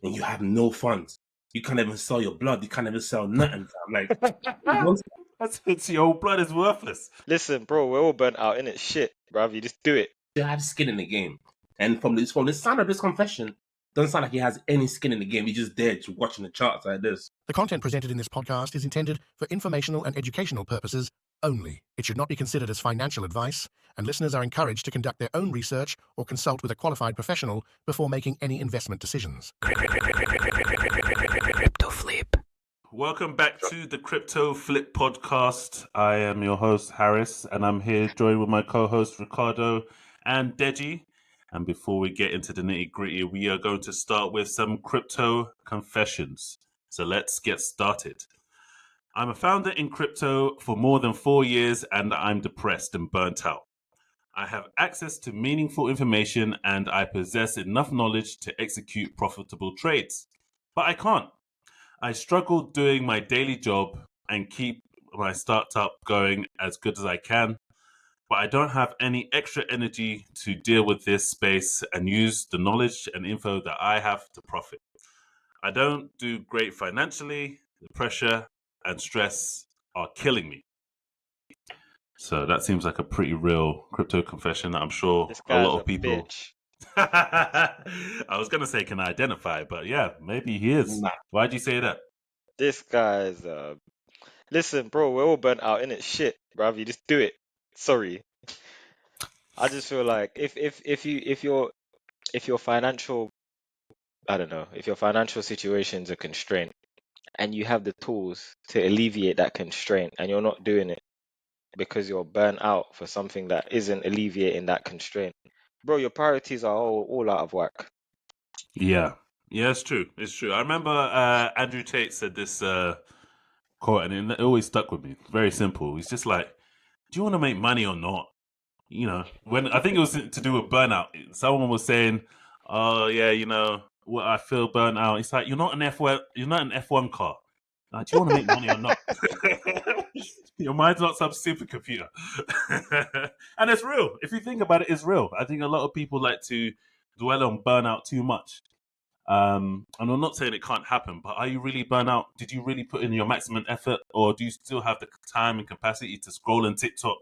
and you have no funds. You can't even sell your blood. You can't even sell nothing. I'm like, once That's your blood is worthless. Listen, bro, we're all burnt out, innit? Shit, bruv, you just do it. you have skin in the game, and from the sound of this confession, doesn't sound like he has any skin in the game. He's just there just watching the charts like this. The content presented in this podcast is intended for informational and educational purposes only. It should not be considered as financial advice, and listeners are encouraged to conduct their own research or consult with a qualified professional before making any investment decisions. Crypto flip. Welcome back to the Crypto Flip podcast. I am your host, Harris, and I'm here joined with my co-hosts, Ricardo and Deji. And before we get into the nitty-gritty, we are going to start with some crypto confessions. So let's get started. I'm a founder in crypto for more than 4 years, and I'm depressed and burnt out. I have access to meaningful information, and I possess enough knowledge to execute profitable trades. But I can't. I struggle doing my daily job and keep my startup going as good as I can, but I don't have any extra energy to deal with this space and use the knowledge and info that I have to profit. I don't do great financially. The pressure and stress are killing me. So that seems like a pretty real crypto confession that I'm sure This a guy's lot of people... bitch. I was going to say can identify, but yeah, maybe he is. Nah. Why'd you say that? This guy's listen, bro, we're all burnt out, innit? Shit, bruv, you just do it. Sorry. I just feel like if your financial, I don't know, if your financial situation's a constraint and you have the tools to alleviate that constraint and you're not doing it because you're burnt out for something that isn't alleviating that constraint, bro, your priorities are all out of whack. Yeah, it's true. It's true. I remember Andrew Tate said this quote, and it always stuck with me. Very simple. He's just like, "Do you want to make money or not?" You know, when I think it was to do with burnout. Someone was saying, "Oh yeah, what I feel burnt out." It's like you're not an F1 car. Like, do you want to make money or not? Your mind's not some supercomputer. And it's real. If you think about it, it's real. I think a lot of people like to dwell on burnout too much. And I'm not saying it can't happen, but are you really burnt out? Did you really put in your maximum effort, or do you still have the time and capacity to scroll on TikTok?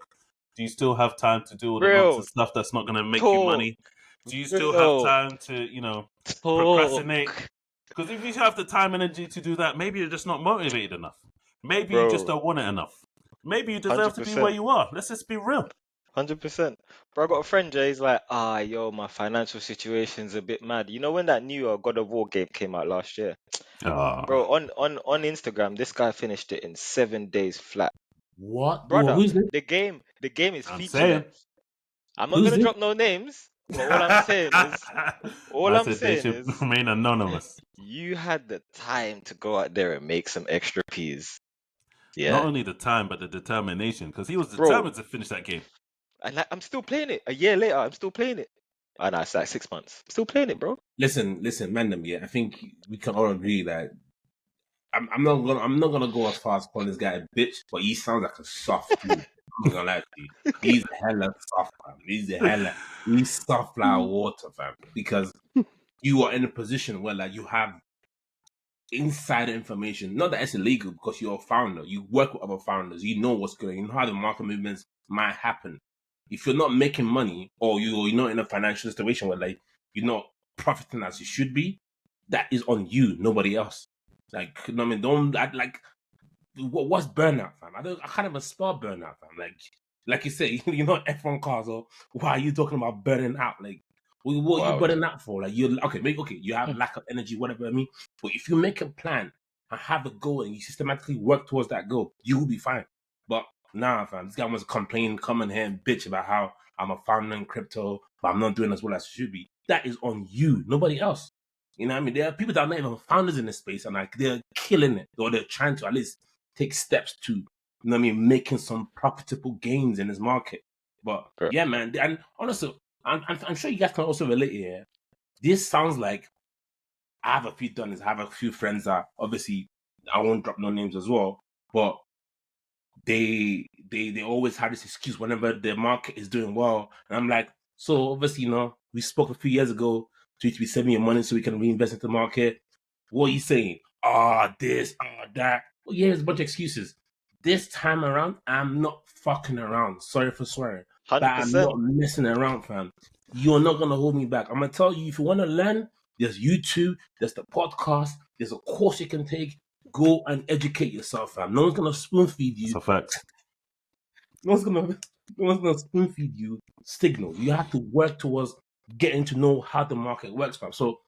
Do you still have time to do all the nonsense stuff that's not going to make you money? Do you still have time to, procrastinate? Because if you have the time and energy to do that, maybe you're just not motivated enough. Maybe you just don't want it enough. Maybe you deserve 100%. to be where you are. Let's just be real. 100%. Bro, I got a friend, Jay, he's like, my financial situation's a bit mad. You know when that new God of War game came out last year? Bro, on Instagram, this guy finished it in 7 days flat. What? Brother, Who's this? the game is I'm featuring saying. it. I'm not going to drop no names, but all I'm saying is, they should remain anonymous. You had the time to go out there and make some extra P's. Yeah. Not only the time, but the determination, because he was determined to finish that game. And I'm still playing it. A year later, I'm still playing it. Oh, no, it's like 6 months. I'm still playing it, bro. Listen, MANDEM. Yeah, I think we can all agree that I'm not gonna go as far as calling this guy a bitch, but he sounds like a soft dude. I'm not gonna lie to you. He's hella soft, fam. He's soft like water, fam. Because you are in a position where like you have insider information. Not that it's illegal because you're a founder. You work with other founders. You know what's going on. You know how the market movements might happen. If you're not making money or you're not in a financial situation where like you're not profiting as you should be, that is on you, nobody else. Like, you know what I mean? Don't act like what's burnout, fam? I can't even spell burnout, fam. Like you say, you're not F1 cars, or why are you talking about burning out? Like, what are you burning out for? Like, you have lack of energy, whatever I mean. But if you make a plan and have a goal and you systematically work towards that goal, you will be fine. But nah, fam, this guy wants to complain, come in here and bitch about how I'm a founder in crypto, but I'm not doing as well as I should be. That is on you, nobody else. You know what I mean? There are people that are not even founders in this space and like they're killing it, or they're trying to at least take steps to, you know what I mean, making some profitable gains in this market. But yeah, man, and honestly, I'm sure you guys can also relate here. This sounds like I have a few friends that obviously I won't drop no names as well, but they always have this excuse whenever the market is doing well. And I'm like, so obviously, we spoke a few years ago to be saving your money so we can reinvest into the market. What are you saying? This, that. Well, yeah, it's a bunch of excuses. This time around, I'm not fucking around. Sorry for swearing. But I'm 100%. not messing around, fam. You're not gonna hold me back. I'm gonna tell you, if you wanna learn, there's YouTube, there's the podcast, there's a course you can take. Go and educate yourself, fam. No one's gonna spoon feed you. It's a fact. No one's gonna spoon feed you signals. You have to work towards getting to know how the market works, fam. So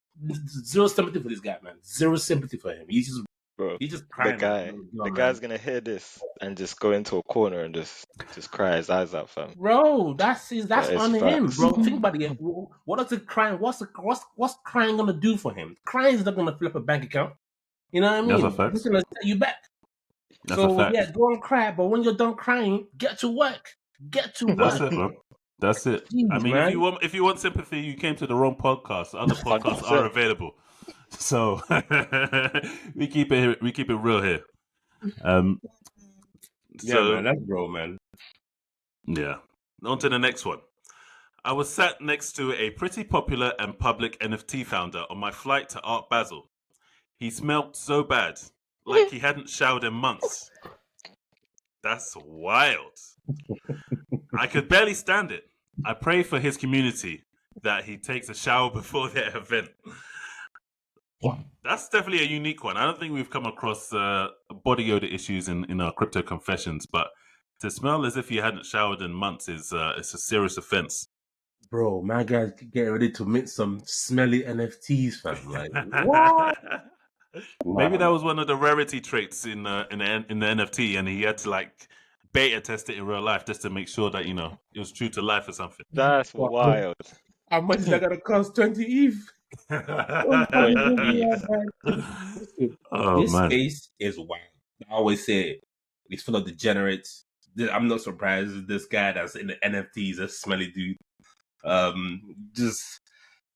zero sympathy for this guy, man. Zero sympathy for him. He's just crying. The guy's gonna hear this and just go into a corner and just cry his eyes out, fam. Bro, that's That is on him, facts. bro. Think about it. What does the crying? What's crying gonna do for him? Crying is not gonna flip a bank account. You know what I mean? That's a fact. It's gonna set you back. That's a fact. Yeah, go and cry. But when you're done crying, get to work. Get to work. That's it, bro. That's it. Jeez, I mean, man. if you want sympathy, you came to the wrong podcast. Other podcasts are available. So we keep it real here. Man, that's bro, man. Yeah. On to the next one. I was sat next to a pretty popular and public NFT founder on my flight to Art Basel. He smelled so bad, like he hadn't showered in months. That's wild. I could barely stand it. I pray for his community that he takes a shower before their event. That's definitely a unique one. I don't think we've come across body odor issues in our crypto confessions, but to smell as if you hadn't showered in months is it's a serious offense. Bro, my guys getting ready to mint some smelly NFTs, fam. Like, what? Maybe that was one of the rarity traits in the NFT, and he had to like beta test it in real life just to make sure that it was true to life or something. That's wild. How much is that gonna cost? 20 ETH. This space is wild. I always say it. It's full of degenerates. I'm not surprised. This guy that's in the NFTs, a smelly dude. Just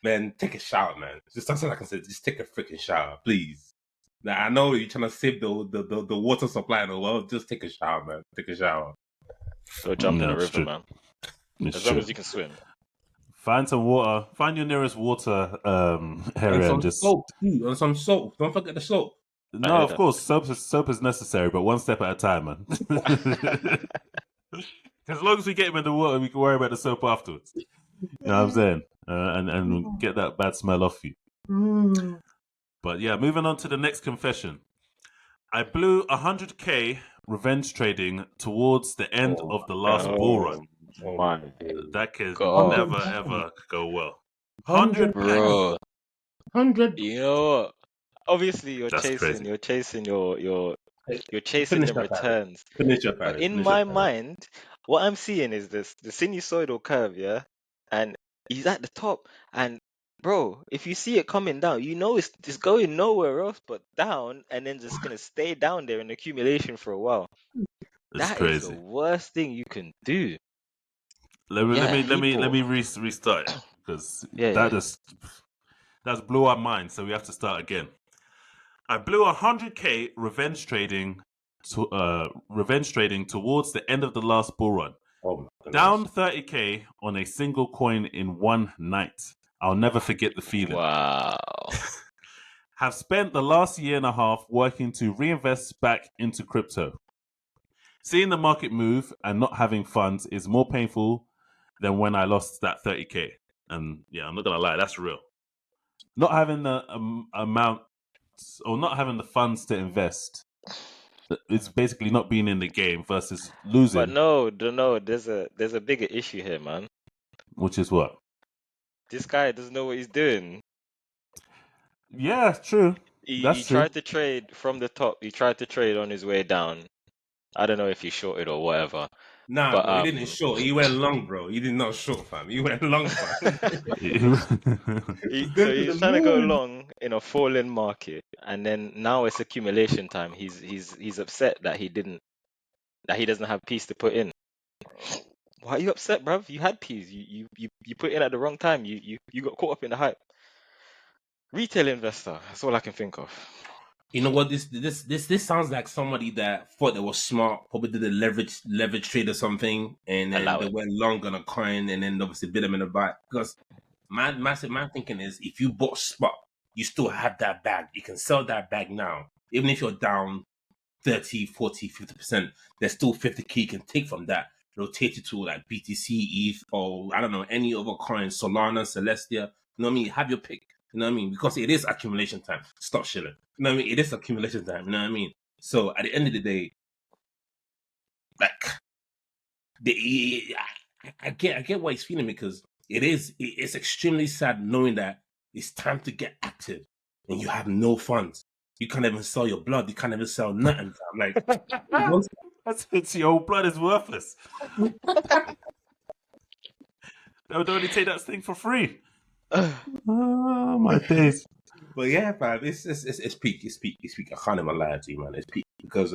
man, take a shower, man. Just that's all I can say. Just take a freaking shower, please. Now I know you're trying to save the water supply in the world. Just take a shower, man. Take a shower. Go jump in a river, true. man. It's As long true. as you can swim. Find some water. Find your nearest water area and just soap too. And some soap. Don't forget the soap. No, of course, soap is necessary, but one step at a time, man. As long as we get him in the water, we can worry about the soap afterwards. You know what I'm saying? And get that bad smell off you. But yeah, moving on to the next confession. I blew 100k revenge trading towards the end of the last bull run. Oh my That can God. never ever go well. 100, bro. 100. You know what? Obviously, you're That's chasing crazy. the Finish that, returns. Finish your But parrot. in Finish my your parrot. mind, what I'm seeing is the sinusoidal curve, yeah, and he's at the top. And bro, if you see it coming down, you know it's just going nowhere else but down, and then just gonna stay down there in accumulation for a while. It's That is crazy. the worst thing you can do. Let me people. restart it because Yeah. that's blew our mind. So we have to start again. I blew 100k revenge trading towards the end of the last bull run. Oh my goodness. Down 30k on a single coin in one night. I'll never forget the feeling. Wow. Have spent the last year and a half working to reinvest back into crypto. Seeing the market move and not having funds is more painful than when I lost that 30k. And yeah, I'm not gonna lie, that's real. Not having the amount or not having the funds to invest, it's basically not being in the game versus losing. But no, there's a bigger issue here, man. Which is what? This guy doesn't know what he's doing. Yeah, true. He That's true. tried to trade from the top. He tried to trade on his way down. I don't know if he shorted or whatever. Nah, But, bro, he didn't short. He went long, bro. He did not short, fam. He went long, fam. He's trying to go long in a falling market, and then now it's accumulation time. He's upset that he doesn't have peace to put in. Why are you upset, bruv? You had peas. You put in at the wrong time. You got caught up in the hype. Retail investor. That's all I can think of. You know what? This sounds like somebody that thought they was smart, probably did a leverage trade or something, and then they went long on a coin, and then obviously bid them in the buy. Because my thinking is, if you bought spot you still have that bag. You can sell that bag now. Even if you're down 30, 40, 50%, there's still 50k you can take from that, rotate it to like BTC, ETH, or I don't know, any other coin, Solana, Celestia. You know what I mean? Have your pick. You know what I mean? Because it is accumulation time. Stop shilling. You know what I mean? It is accumulation time. You know what I mean? So at the end of the day, like I get what he's feeling, because it's extremely sad knowing that it's time to get active and you have no funds. You can't even sell your blood. You can't even sell nothing. I'm like, once- That's your blood is worthless. They would only take that thing for free. Oh my days. but yeah, fam, it's peak. It's peak. It's peak. I can't even lie to you, man. It's peak because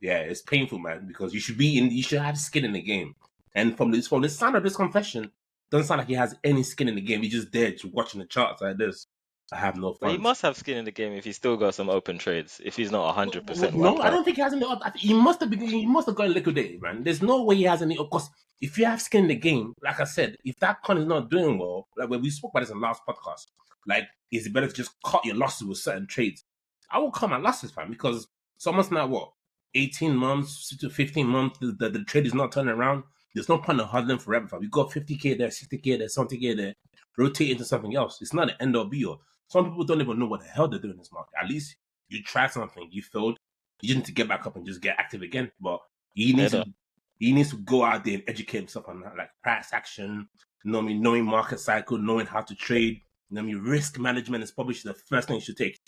yeah, it's painful, man. Because you should have skin in the game. And from the sound of this confession, doesn't sound like he has any skin in the game. He's just there to watching the charts like this. I have no But he funds. must have skin in the game if he's still got some open trades. If he's not 100% No, wiped I out. don't think he has any. He must have got liquidated, man. There's no way he has any. Of course, if you have skin in the game, like I said, if that coin is not doing well, like when we spoke about this in the last podcast, like it's better to just cut your losses with certain trades. I will cut my losses, fam, because it's almost now what 18 months to 15 months. The trade is not turning around. There's no point in huddling forever, fam. You got 50k there, 60k there, 70k there. Rotate into something else. It's not the end or be all. Some people don't even know what the hell they're doing in this market. At least you tried something, you failed. You just need to get back up and just get active again. But he needs to go out there and educate himself on that, like price action, knowing market cycle, knowing how to trade. Risk management is probably the first thing you should take.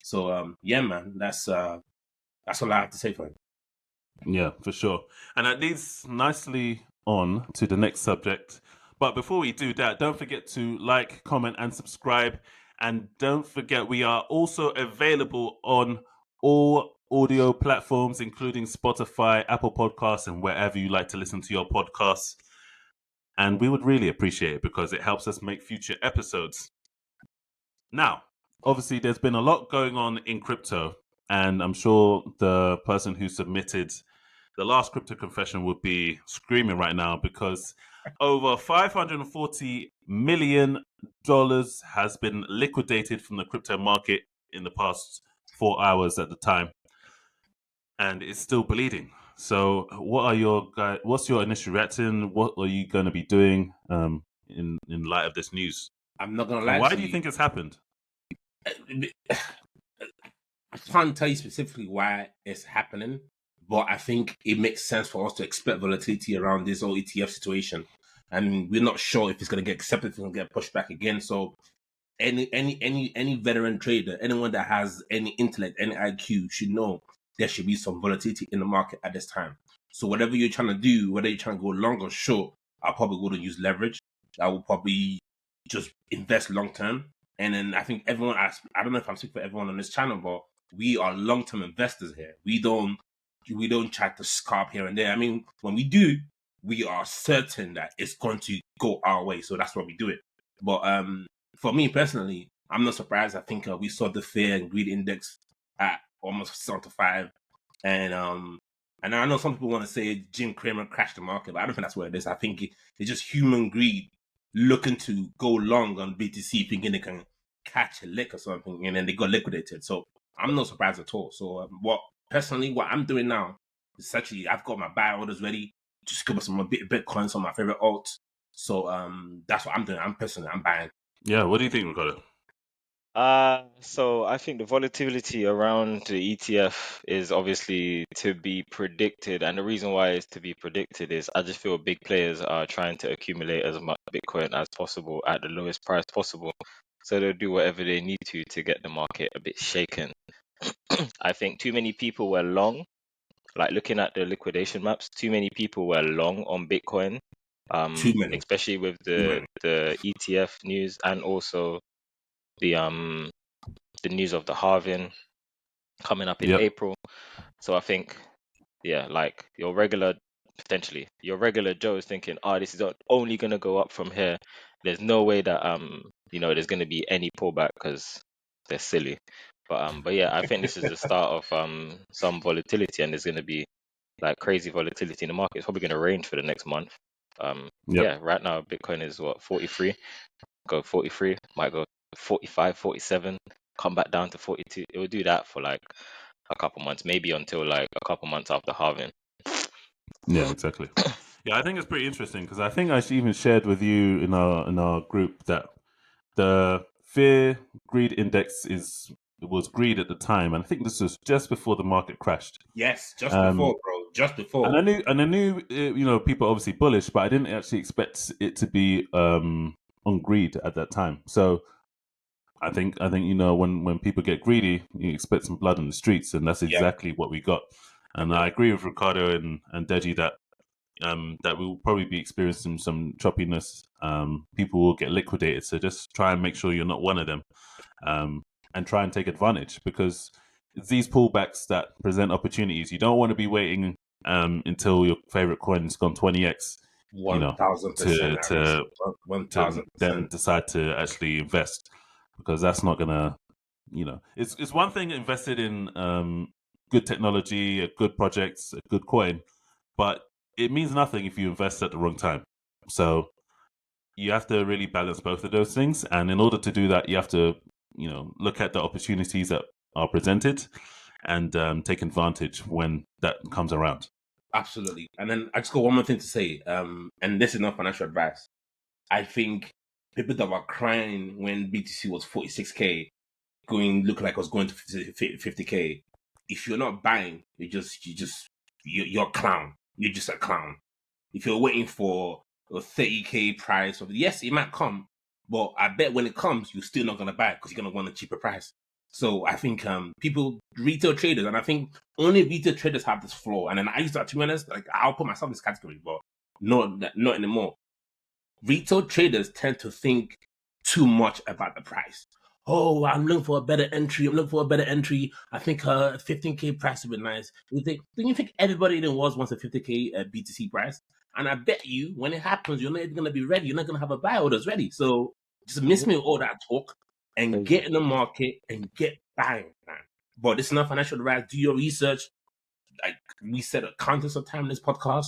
So yeah, man, that's all I have to say for him. Yeah, for sure. And that leads nicely on to the next subject. But before we do that, don't forget to like, comment, and subscribe. And don't forget, we are also available on all audio platforms, including Spotify, Apple Podcasts, and wherever you like to listen to your podcasts. And we would really appreciate it because it helps us make future episodes. Now, obviously, there's been a lot going on in crypto. And I'm sure the person who submitted the last crypto confession would be screaming right now because over $540 million has been liquidated from the crypto market in the past 4 hours at the time. And it's still bleeding. So what's your initial reaction? What are you going to be doing in light of this news? I'm not going to lie to you. Why do you think it's happened? I can't tell you specifically why it's happening, but I think it makes sense for us to expect volatility around this whole ETF situation. And we're not sure if it's going to get accepted, if it's going to get pushed back again. So any veteran trader, anyone that has any intellect, any IQ should know there should be some volatility in the market at this time. So whatever you're trying to do, whether you're trying to go long or short, I probably wouldn't use leverage. I will probably just invest long term. And then I think everyone, I don't know if I'm speaking for everyone on this channel, but we are long-term investors here. We don't try to scalp here and there. I mean, when we do, we are certain that it's going to go our way. So that's why we do it. But for me personally, I'm not surprised. I think we saw the fear and greed index at almost 75. And I know some people want to say Jim Cramer crashed the market, but I don't think that's what it is. I think it's just human greed looking to go long on BTC, thinking they can catch a lick or something, and then they got liquidated. So I'm not surprised at all. So what I'm doing now is actually I've got my buy orders ready. Just give us some Bitcoins on my favorite alts. So that's what I'm doing. I'm buying. Yeah, what do you think, Ricardo? So I think the volatility around the ETF is obviously to be predicted, and the reason why it's to be predicted is I just feel big players are trying to accumulate as much Bitcoin as possible at the lowest price possible. So they'll do whatever they need to get the market a bit shaken. I think too many people were long, like looking at the liquidation maps, too many people were long on Bitcoin, Too many. especially with the ETF news and also the news of the halving coming up in Yep. April. So I think, yeah, like your regular Joe is thinking, this is only gonna go up from here. There's no way that there's gonna be any pullback because they're silly. But yeah, I think this is the start of some volatility, and there's gonna be like crazy volatility in the market. It's probably gonna range for the next month. Yeah, right now Bitcoin is what, 43? Go 43, might go 45, 47. come back down to 42. It will do that for like a couple months, maybe until like a couple months after halving. Yeah, exactly. Yeah, I think it's pretty interesting because I think I even shared with you in our group that the fear greed index was greed at the time, and I think this was just before the market crashed. Yes, just before, bro. Just before. And I knew, people are obviously bullish, but I didn't actually expect it to be on greed at that time. So I think when people get greedy, you expect some blood in the streets, and that's exactly what we got. And I agree with Ricardo and Deji that we'll probably be experiencing some choppiness. People will get liquidated, so just try and make sure you're not one of them, and try and take advantage, because it's these pullbacks that present opportunities. You don't want to be waiting until your favorite coin has gone 20x, 1,000%. to 1,000%. then decide to actually invest, because that's not gonna, it's one thing invested in good technology, a good project, a good coin, but it means nothing if you invest at the wrong time. So you have to really balance both of those things. And in order to do that, you have to, look at the opportunities that are presented and take advantage when that comes around. Absolutely. And then I just got one more thing to say. And this is not financial advice. I think people that were crying when BTC was 46K, look like it was going to 50K. If you're not buying, you're a clown. You're just a clown. If you're waiting for a 30K price, yes, it might come, but I bet when it comes, you're still not gonna buy it because you're gonna want a cheaper price. So I think retail traders, and I think only retail traders have this flaw. And then I used to be honest, like I'll put myself in this category, but not anymore. Retail traders tend to think too much about the price. Oh, I'm looking for a better entry. I think a 15K price would be nice. Do you think everybody in the world wants a 50K BTC price? And I bet you, when it happens, you're not even going to be ready. You're not going to have a buy orders ready. So just miss me with all that talk and get in the market and get buying, man. But this is not financial advice. Do your research. Like we said countless of time in this podcast,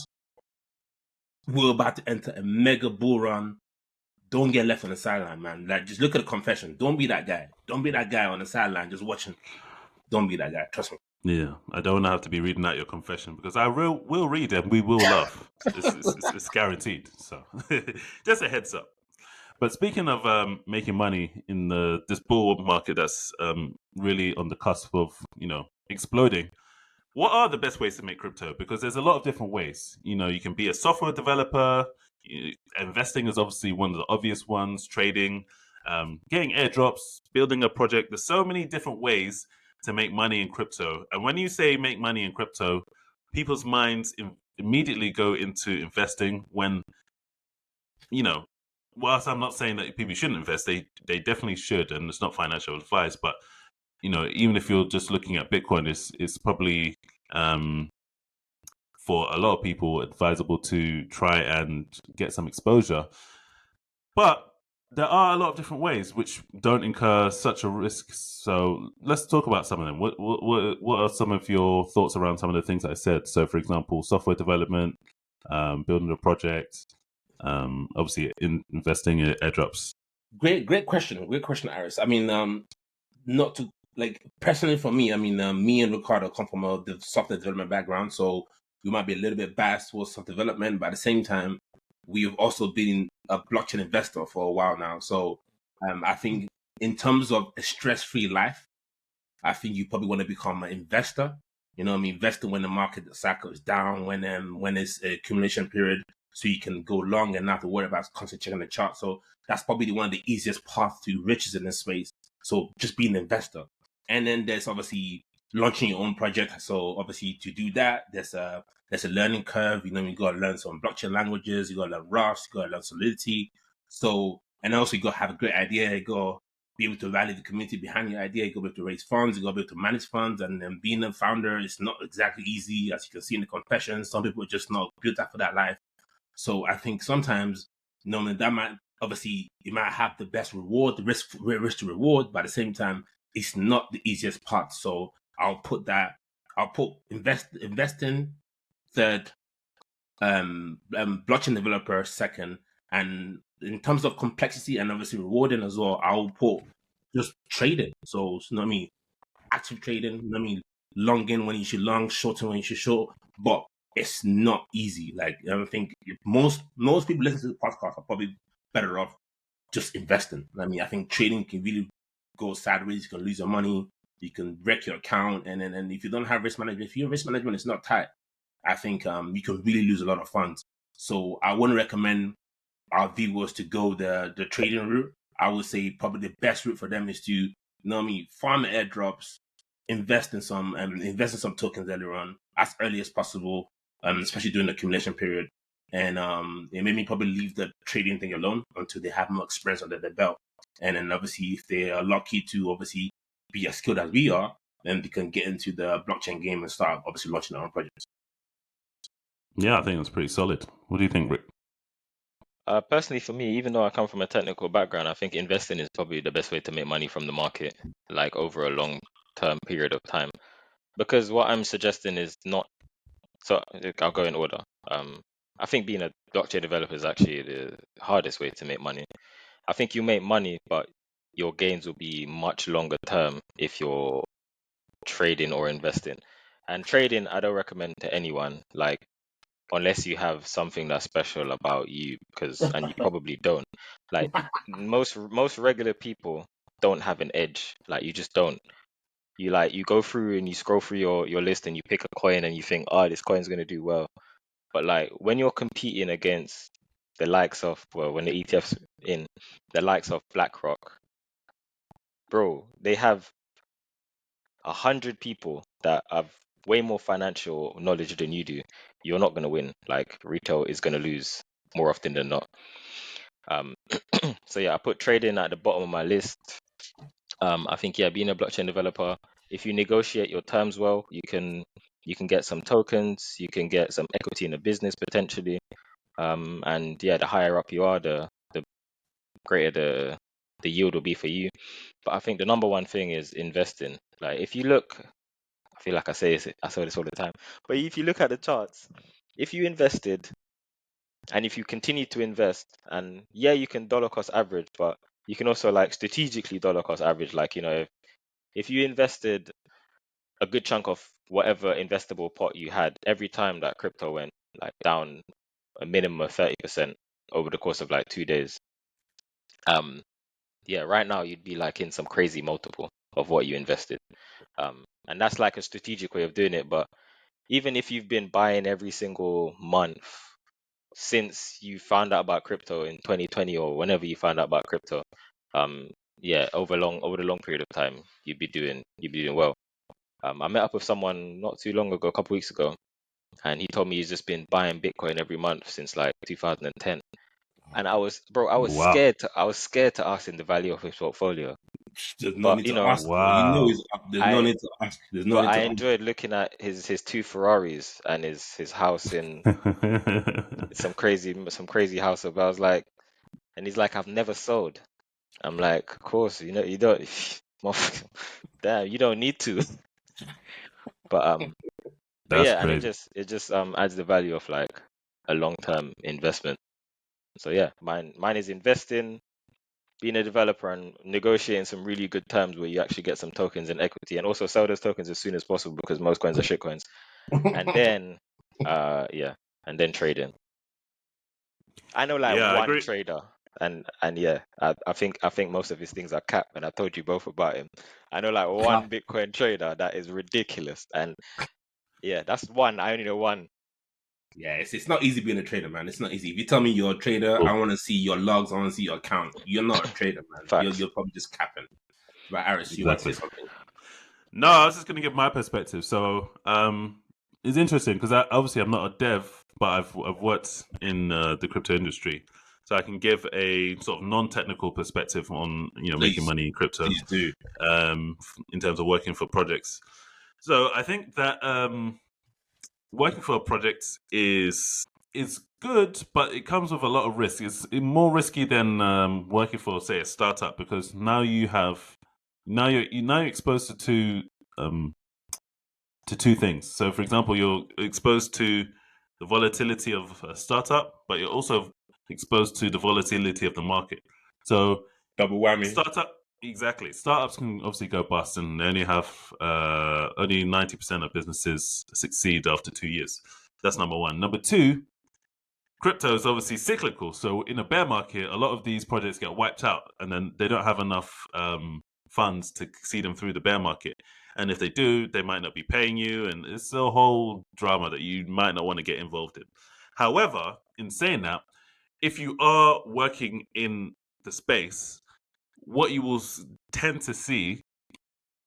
we're about to enter a mega bull run. Don't get left on the sideline, man. Like, just look at the confession. Don't be that guy. Don't be that guy on the sideline just watching. Don't be that guy. Trust me. Yeah, I don't want to have to be reading out your confession, because I will read and we will laugh. It's guaranteed. So, just a heads up. But speaking of making money in this bull market that's really on the cusp of exploding, what are the best ways to make crypto? Because there's a lot of different ways. You can be a software developer. Investing is obviously one of the obvious ones. Trading, getting airdrops, building a project. There's so many different ways to make money in crypto. And when you say make money in crypto, people's minds immediately go into investing when, whilst I'm not saying that people shouldn't invest, they definitely should. And it's not financial advice, but even if you're just looking at Bitcoin, it's probably for a lot of people advisable to try and get some exposure. But there are a lot of different ways which don't incur such a risk. So let's talk about some of them. What are some of your thoughts around some of the things I said? So, for example, software development, building a project, obviously investing in airdrops. Great question, Aris. I mean, not to personally for me. I mean, me and Ricardo come from a software development background, so we might be a little bit biased towards software development, but at the same time, we've also been a blockchain investor for a while now. So I think in terms of a stress-free life, I think you probably want to become an investor. Investing when the market cycle is down, when it's a accumulation period, so you can go long and not have to worry about constantly checking the chart. So that's probably one of the easiest paths to riches in this space. So just be an investor. And then there's obviously launching your own project. So obviously to do that, there's a learning curve. You got to learn some blockchain languages. You got to learn Rust. You got to learn Solidity. So, and also you got to have a great idea. You got to be able to rally the community behind your idea. You got to be able to raise funds. You got to be able to manage funds. And then being a founder is not exactly easy, as you can see in the confessions. Some people are just not built up for that life. So I think sometimes, that might obviously you might have the best reward, the risk to reward, but at the same time, it's not the easiest part. So I'll put investing third, blockchain developer second, and in terms of complexity and obviously rewarding as well, I'll put just trading. So you know what I mean, active trading. You know what I mean, long in when you should long, short in when you should short. But it's not easy. Like I think most people listening to the podcast are probably better off just investing. I mean, I think trading can really go sideways. You can lose your money. You can wreck your account, and if you don't have risk management, if your risk management is not tight, I think you can really lose a lot of funds. So I wouldn't recommend our viewers to go the trading route. I would say probably the best route for them is to, you know what I mean, farm airdrops, invest in some tokens earlier on, as early as possible, especially during the accumulation period. And it made me probably leave the trading thing alone until they have more experience under their belt. And then obviously, if they are lucky to obviously be as skilled as we are, then they can get into the blockchain game and start obviously launching their own projects. Yeah, I think that's pretty solid. What do you think, Rick? Personally, for me, even though I come from a technical background, I think investing is probably the best way to make money from the market, like over a long-term period of time. Because what I'm suggesting is not, so I'll go in order. I think being a blockchain developer is actually the hardest way to make money. I think you make money, but your gains will be much longer term if you're trading or investing. And trading, I don't recommend to anyone, like unless you have something that's special about you, and you probably don't. Like most regular people don't have an edge. Like you just don't. You go through and you scroll through your list and you pick a coin and you think, oh, this coin's gonna do well. But like when you're competing against the likes of, well, when the ETF's in, the likes of BlackRock, bro, they have 100 people that have way more financial knowledge than you do. You're not gonna win. Like retail is gonna lose more often than not. Um, so yeah, I put trading at the bottom of my list. I think yeah, being a blockchain developer, if you negotiate your terms well, you can get some tokens, you can get some equity in a business potentially. And yeah, the higher up you are, the greater the yield will be for you. But I think the number one thing is investing. Like if you look, I feel like I say this all the time, but if you look at the charts, if you invested and if you continue to invest, and yeah, you can dollar cost average, but you can also like strategically dollar cost average. Like, if you invested a good chunk of whatever investable pot you had every time that crypto went like down a minimum of 30% over the course of like 2 days, yeah, right now you'd be like in some crazy multiple of what you invested. And that's like a strategic way of doing it. But even if you've been buying every single month since you found out about crypto in 2020 or whenever you found out about crypto, yeah, over the long period of time, you'd be doing well. I met up with someone not too long ago, a couple weeks ago, and he told me he's just been buying Bitcoin every month since like 2010. And I was Wow. scared to ask him the value of his portfolio. There's no But need to ask. Bro. You know, Wow. there's no need to ask. There's no need I to ask. enjoyed looking at his two Ferraris and his house in some crazy house. But I was like, and he's like, I've never sold. I'm like, of course, you don't. Damn, you don't need to. But That's yeah, and it crazy. just adds the value of like a long-term investment. So yeah, mine is investing, being a developer, and negotiating some really good terms where you actually get some tokens and equity, and also sell those tokens as soon as possible because most coins are shit coins. And then yeah, and then trading. I know like Yeah, I one agree. trader, and yeah, I think most of his things are cap, and I told you both about him. I know like one Bitcoin trader that is ridiculous, and yeah, that's one. I only know one. Yeah, it's not easy being a trader, man. It's not easy. If you tell me you're a trader, I Cool. want to see your logs. I want to see your account. You're not a trader, man. Facts. You're probably just capping. Right, Aris, you want to Exactly. say something? No, I was just going to give my perspective. So, it's interesting because obviously I'm not a dev, but I've worked in the crypto industry, so I can give a sort of non-technical perspective on making Please, money in crypto, please do. in terms of working for projects. So I think that working for a project is good, but it comes with a lot of risk. It's more risky than working for, say, a startup because now you're exposed to two things. So, for example, you're exposed to the volatility of a startup, but you're also exposed to the volatility of the market. So, Double whammy. startup, Exactly. Startups can obviously go bust, and they only have only 90% of businesses succeed after 2 years. That's number one. Number two, crypto is obviously cyclical. So in a bear market, a lot of these projects get wiped out, and then they don't have enough funds to see them through the bear market. And if they do, they might not be paying you, and it's a whole drama that you might not want to get involved in. However, in saying that, if you are working in the space, what you will tend to see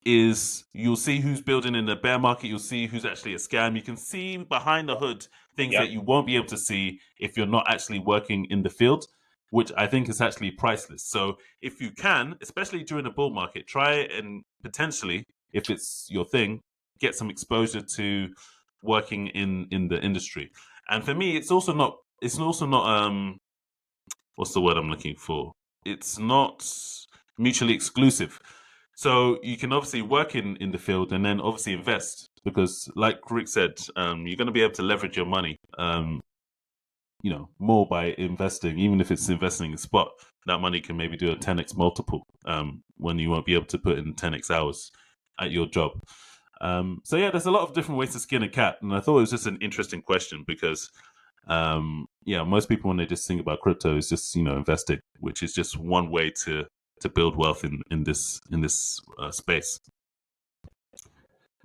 is you'll see who's building in the bear market. You'll see who's actually a scam. You can see behind the hood things Yep. that you won't be able to see if you're not actually working in the field, which I think is actually priceless. So if you can, especially during a bull market, try and potentially, if it's your thing, get some exposure to working in the industry. And for me, it's also not what's the word I'm looking for? It's not mutually exclusive. So you can obviously work in the field and then obviously invest because, like Rick said, you're going to be able to leverage your money, more by investing. Even if it's investing in spot, that money can maybe do a 10x multiple when you won't be able to put in 10x hours at your job. So yeah, there's a lot of different ways to skin a cat, and I thought it was just an interesting question because most people when they just think about crypto is just investing, which is just one way to build wealth in this space.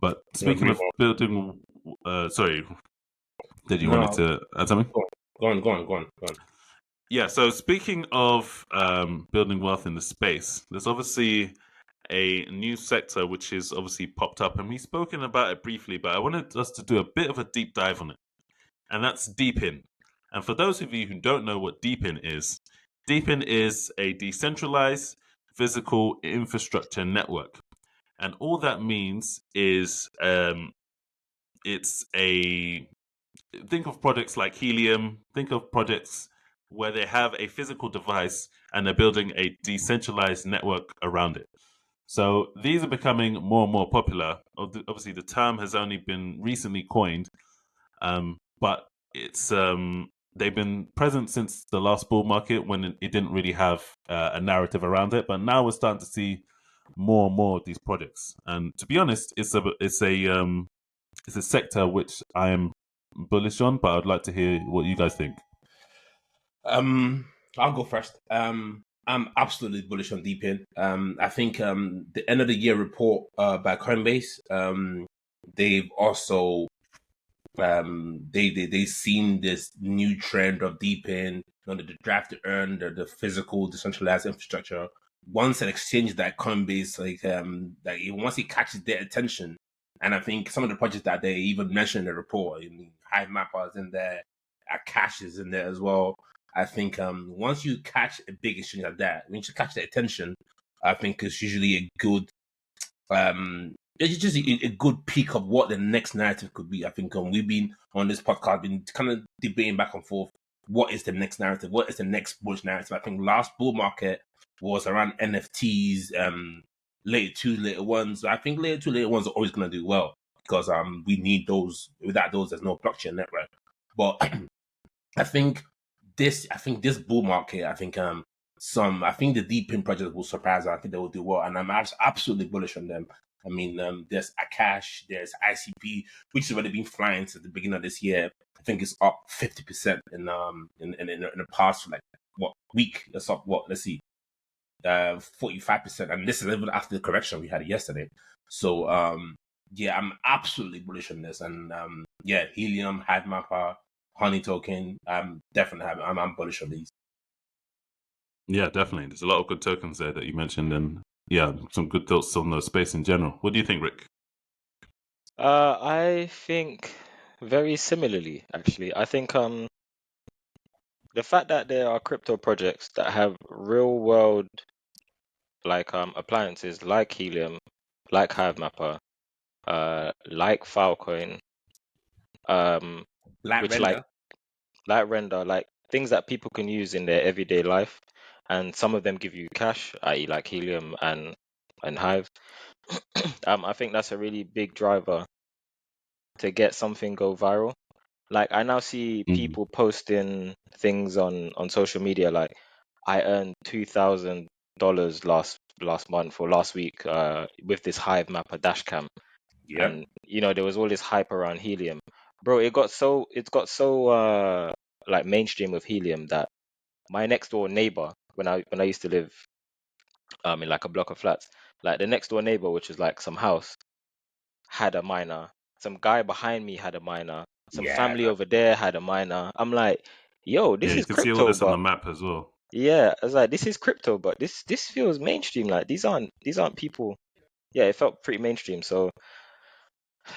But speaking of building, sorry, did you wanted to add something? Go on. Yeah, so speaking of building wealth in the space, there's obviously a new sector which is obviously popped up, and we've spoken about it briefly, but I wanted us to do a bit of a deep dive on it, and that's DePIN. And for those of you who don't know what DePIN is a decentralized physical infrastructure network. And all that means is think of projects like Helium, think of projects where they have a physical device and they're building a decentralized network around it. So these are becoming more and more popular. Obviously, the term has only been recently coined, but it's they've been present since the last bull market when it didn't really have a narrative around it. But now we're starting to see more and more of these projects. And to be honest, it's a sector which I am bullish on. But I'd like to hear what you guys think. I'll go first. I'm absolutely bullish on DePIN. I think the end of the year report by Coinbase, they've also they seen this new trend of DePIN, the draft to earn, the physical decentralized infrastructure. Once an exchange that Coinbase once it catches their attention, and I think some of the projects that they even mentioned in the report, Hive Mapper is in there, Cash is in there as well. I think once you catch a big exchange like that, once you catch their attention, I think it's usually a good it's just a good peek of what the next narrative could be. I think we've been on this podcast, been kind of debating back and forth. What is the next narrative? What is the next bullish narrative? I think last bull market was around NFTs, later two, later ones. I think later two, later ones are always going to do well because we need those. Without those, there's no blockchain network. But I think this bull market, I think the DePIN project will surprise us. I think they will do well, and I'm absolutely bullish on them. I mean, there's Akash, there's ICP, which has already been flying since the beginning of this year. I think it's up 50% in the past week. It's up 45%, and this is even after the correction we had yesterday. So I'm absolutely bullish on this, and Helium, Hive Mapper, Honey Token, definitely I'm bullish on these. Yeah, definitely. There's a lot of good tokens there that you mentioned, and some good thoughts on the space in general. What do you think, Rick? I think very similarly, actually. I think the fact that there are crypto projects that have real world appliances like Helium, like Hive Mapper, like Filecoin, which Render. like Render, like things that people can use in their everyday life, and some of them give you cash, i.e., like Helium and Hive. I think that's a really big driver to get something go viral. Like I now see people posting things on social media like I earned $2,000 last month or last week with this Hive Mapper dash cam, Yeah. and there was all this hype around helium, bro. It got so like mainstream with helium that my next door neighbor, when I used to live in like a block of flats, like the next door neighbor, which is like some house, had a miner. Some guy behind me had a miner. Some Yeah. family over there had a miner. I'm like, yo, this Yeah, you is can see all crypto, this on the but map as well. yeah, I was like, this is crypto, but this feels mainstream. Like these aren't people. Yeah, it felt pretty mainstream. So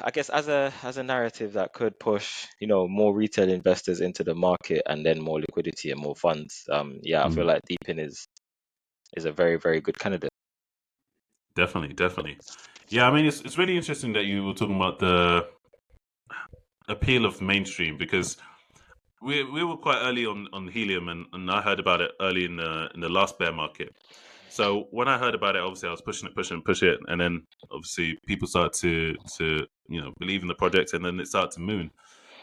I guess as a narrative that could push, more retail investors into the market and then more liquidity and more funds. Yeah, I feel like DePIN is a very, very good candidate. Definitely. Yeah, I mean, it's really interesting that you were talking about the appeal of mainstream, because we were quite early on helium, and I heard about it early in the last bear market. So when I heard about it, obviously I was pushing it, and then obviously people started to believe in the project, and then it started to moon.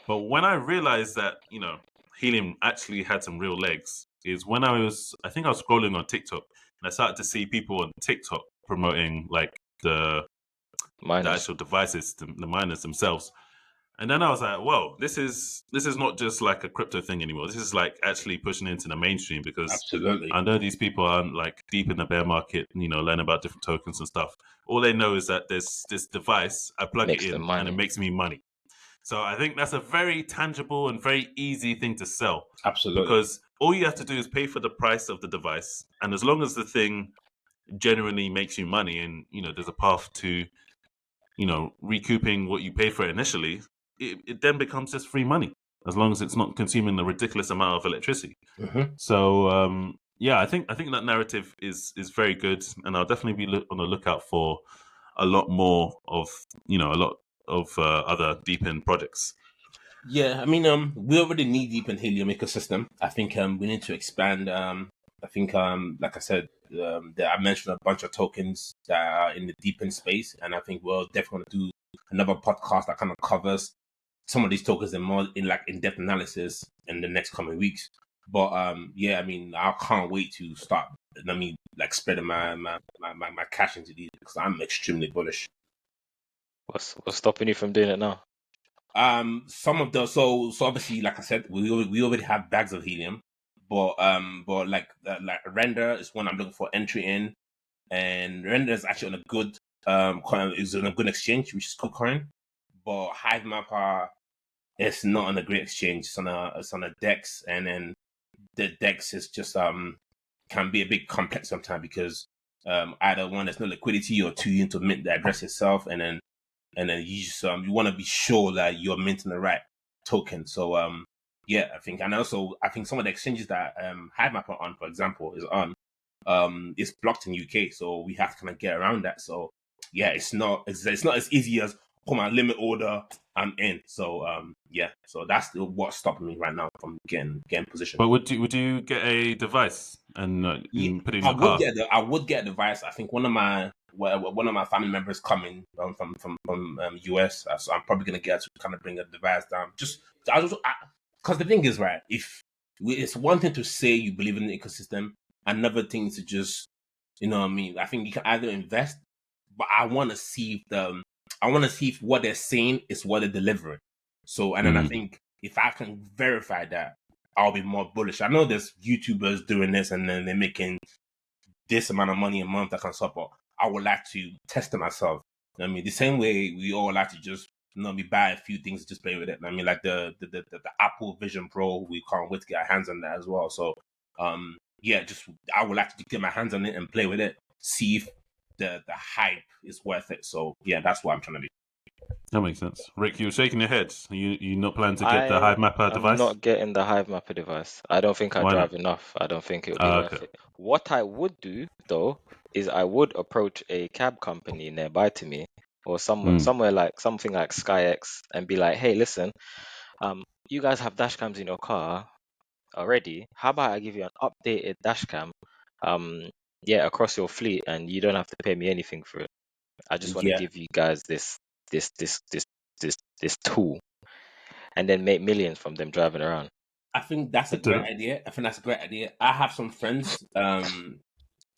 But when I realized that helium actually had some real legs, is when I think I was scrolling on TikTok, and I started to see people on TikTok promoting like the Miners. actual devices, the miners themselves. And then I was like, whoa, this is not just like a crypto thing anymore. This is like actually pushing into the mainstream, because Absolutely. I know these people aren't like deep in the bear market, learn about different tokens and stuff. All they know is that there's this device, I plug Makes it them in, and it money. makes me money. So I think that's a very tangible and very easy thing to sell, Absolutely. because all you have to do is pay for the price of the device. And as long as the thing genuinely makes you money, and there's a path to recouping what you paid for it initially, it then becomes just free money, as long as it's not consuming a ridiculous amount of electricity. Mhm. So yeah, I think that narrative is very good, and I'll definitely be on the lookout for a lot more of other DePIN projects. Yeah, I mean, we already knee deep in helium ecosystem. I think we need to expand. I think like I said, that I mentioned a bunch of tokens that are in the deep in space, and I think we're definitely going to do another podcast that kind of covers some of these tokens in more in depth analysis in the next coming weeks. But yeah, I mean, I can't wait to start. I mean, like spreading my cash into these, because I'm extremely bullish. What's stopping you from doing it now? Some of the so obviously, like I said, we already have bags of helium, but like render is one I'm looking for entry in, and render is actually on a good coin, is on a good exchange, which is KuCoin. But Hive Mapper is not on a great exchange. It's on a DEX, and then the DEX is just can be a bit complex sometimes, because either one, there's no liquidity, or two, you need to mint the address itself, and then you just you want to be sure that you're minting the right token. So yeah, I think some of the exchanges that Hive Mapper on, for example, is blocked in UK, so we have to kind of get around that. So yeah, it's not as easy as put my limit order, I'm in. So yeah, so that's what's stopping me right now from getting position. But would you get a device and Yeah, put it in your car? I would get a device. I think one of my family members coming from US, so I'm probably gonna get to kind of bring a device down. Because the thing is, right, it's one thing to say you believe in the ecosystem, another thing to just, you know what I mean. I think you can either invest, but I want to see if what they're saying is what they're delivering. So, and then I think if I can verify that, I'll be more bullish. I know there's YouTubers doing this, and then they're making this amount of money a month, that kind of stuff, but I would like to test it myself. You know what I mean, the same way we all like to just, we buy a few things, just play with it. I mean, like the Apple Vision Pro, we can't wait to get our hands on that as well. So yeah, I would like to get my hands on it and play with it, see if the hype is worth it. So yeah, that's what I'm trying to do. That makes sense. Rick, you were shaking your head. You not planning to get the Hive Mapper I'm device? not getting the Hive Mapper device. I don't think I Why drive not? enough. I don't think it would be worth Okay. it. What I would do though is I would approach a cab company nearby to me, or somewhere like something like SkyX, and be like, hey, listen, you guys have dash cams in your car already. How about I give you an updated dash cam, yeah, across your fleet, and you don't have to pay me anything for it. I just want to Yeah, give you guys this tool, and then make millions from them driving around. I think that's a great idea. I have some friends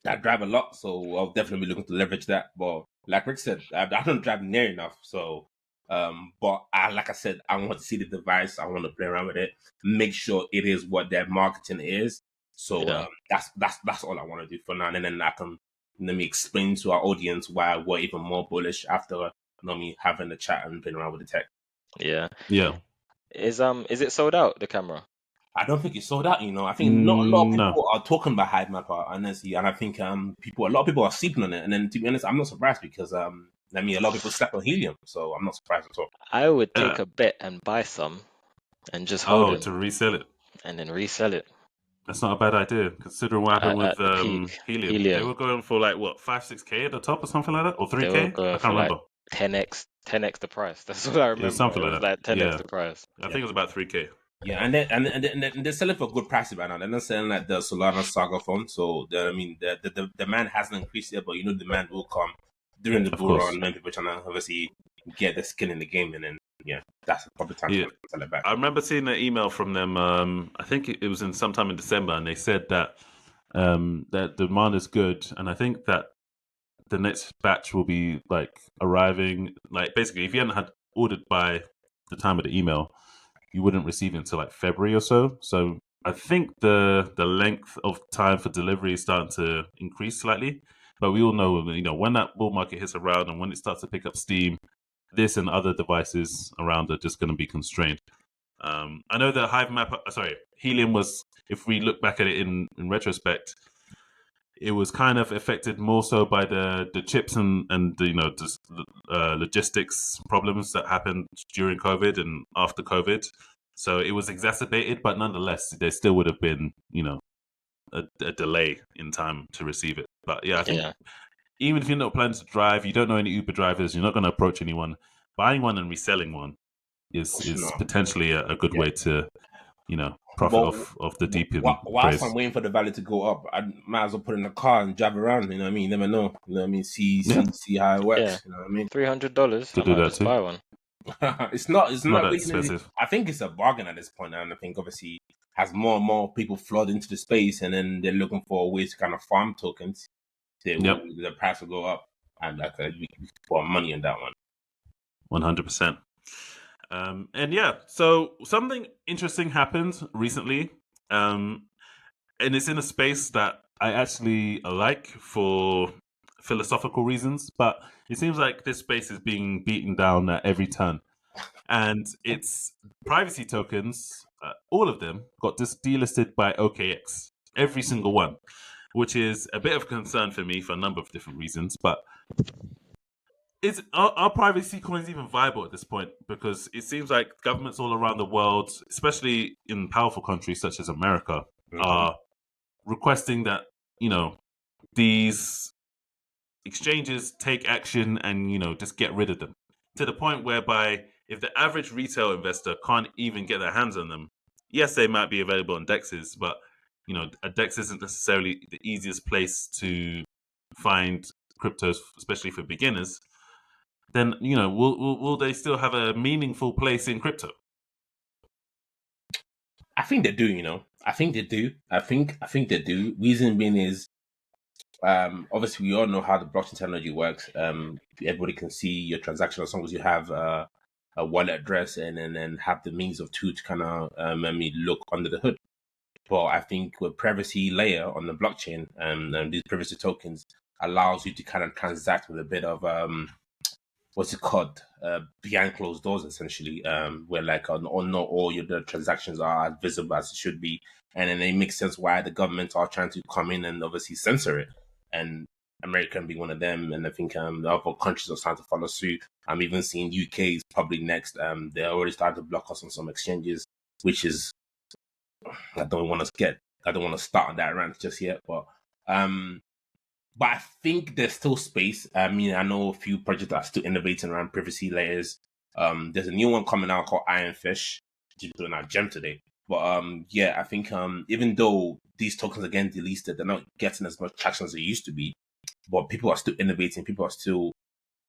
that I drive a lot, so I'll definitely be looking to leverage that. But like Rick said, I don't drive near enough. So, but like I said, I want to see the device. I want to play around with it, make sure it is what their marketing is. So Yeah. that's all I want to do for now, and then I can let me explain to our audience why we're even more bullish after me having the chat and playing around with the tech. Yeah. Yeah. Is it sold out, the camera? I don't think it's sold out. I think not a lot of No. people are talking about Hive Mapper, honestly, and I think a lot of people are sleeping on it. And then, to be honest, I'm not surprised because a lot of people slept on Helium, so I'm not surprised at all. I would take a bet and buy some and just hold them to resell it. and then resell it That's not a bad idea, considering what happened at with the peak. Helium. They were going for like what 5-6K at the top or something like that, or They were 3K. I going can't for like remember. 10x the price. That's what I It remember. was something It like was that. like 10x Yeah, the price. I think it was about 3K. Yeah, and they're selling for good prices right now. They're not selling like the Solana Saga phone. So the demand hasn't increased yet, but demand will come during the Of bull course. run when people trying to obviously get the skin in the game, and then that's the proper time Yeah. to sell it back. I remember seeing an email from them. I think it was in sometime in December, and they said that that demand is good, and I think that the next batch will be like arriving. Like basically, if you hadn't had ordered by the time of the email, you wouldn't receive it until like February or so. So I think the length of time for delivery is starting to increase slightly. But we all know, when that bull market hits around and when it starts to pick up steam, this and other devices around are just going to be constrained. I know that Helium was, if we look back at it in retrospect, it was kind of affected more so by the chips and just logistics problems that happened during COVID and after COVID. So it was exacerbated, but nonetheless, there still would have been a delay in time to receive it. But yeah, I think even if you're not planning to drive, you don't know any Uber drivers, you're not going to approach anyone. Buying one and reselling one is potentially a good way to profit off the DePIN Whilst praise. I'm waiting for the value to go up, I might as well put in a car and drive around. You know what I mean? You never know. You know what I mean? See how it works. Yeah. You know what I mean? $300. To I do might that just too. buy one. It's not that really expensive. I think it's a bargain at this point, and I think obviously as more and more people flood into the space, and then they're looking for ways to kind of farm tokens, the price will go up, and we can put money in that one. 100%. And yeah, so something interesting happened recently, and it's in a space that I actually like for philosophical reasons, but it seems like this space is being beaten down at every turn. And it's privacy tokens, all of them got delisted by OKX, every single one, which is a bit of concern for me for a number of different reasons, but are privacy coins even viable at this point? Because it seems like governments all around the world, especially in powerful countries such as America, are requesting that these exchanges take action and just get rid of them, to the point whereby if the average retail investor can't even get their hands on them, yes, they might be available on DEXs, but a DEX isn't necessarily the easiest place to find cryptos, especially for beginners. Then will they still have a meaningful place in crypto? I think they do. I think they do. I think they do. Reason being is, obviously we all know how the blockchain technology works. Everybody can see your transaction as long as you have a wallet address and then have the means of to kind of look under the hood. But I think with privacy layer on the blockchain and these privacy tokens allows you to kind of transact with a bit of what's it called, behind closed doors, essentially, where like not all the transactions are as visible as it should be, and then it makes sense why the governments are trying to come in and obviously censor it, and America being one of them, and I think the other countries are starting to follow suit. I'm even seeing UK is probably next. They're already starting to block us on some exchanges, which is I don't want to start on that rant just yet, but I think there's still space. I mean, I know a few projects that are still innovating around privacy layers. There's a new one coming out called Ironfish, which is doing our gem today. But I think even though these tokens are getting delisted, they're not getting as much traction as they used to be. But people are still innovating. People are still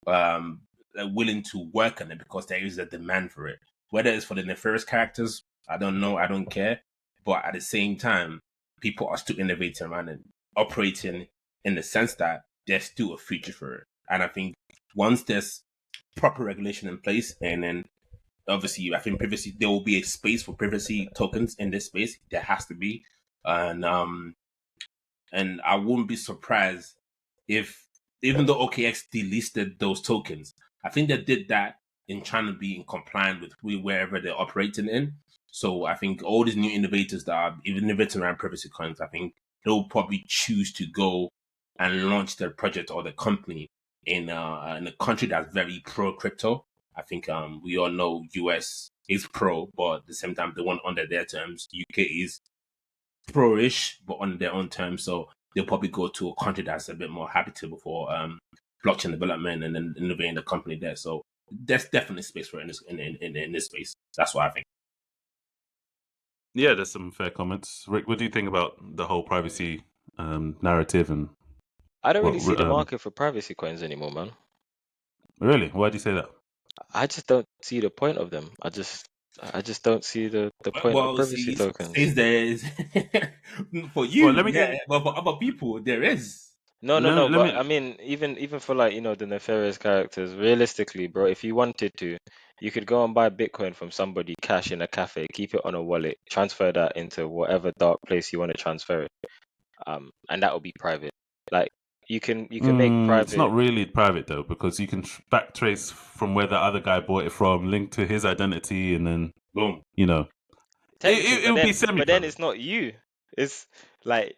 willing to work on it because there is a demand for it. Whether it's for the nefarious characters, I don't know. I don't care. But at the same time, people are still innovating around it, operating in the sense that there's still a future for it. And I think once there's proper regulation in place, and then obviously I think privacy, there will be a space for privacy tokens in this space. There has to be, and I wouldn't be surprised if, even though OKX delisted those tokens, I think they did that in trying to be in compliant with wherever they're operating in. So I think all these new innovators that are even innovating around privacy coins, I think they'll probably choose to go and launch their project or the company in a country that's very pro crypto. I think we all know US is pro, but at the same time they want under their terms. UK is pro-ish, but on their own terms. So they'll probably go to a country that's a bit more habitable for blockchain development and then innovating the company there. So there's definitely space for it in this space. That's what I think. Yeah, there's some fair comments. Rick, what do you think about the whole privacy narrative? And I don't what, really see the market for privacy coins anymore, man. really? Why do you say that? I just don't see the point of them. I just don't see the point of Well, privacy see, tokens. since there is for you, Well, let me yeah, get- but for other people, there is. No, Let but me- I mean, even for like, the nefarious characters, realistically, bro, if you wanted to, you could go and buy Bitcoin from somebody, cash in a cafe, keep it on a wallet, transfer that into whatever dark place you want to transfer it. And that will be private. Like you can make private. It's not really private though, because you can backtrace from where the other guy bought it from, link to his identity, and then Boom. Technically, it would be but then semi-private. it's not you. It's like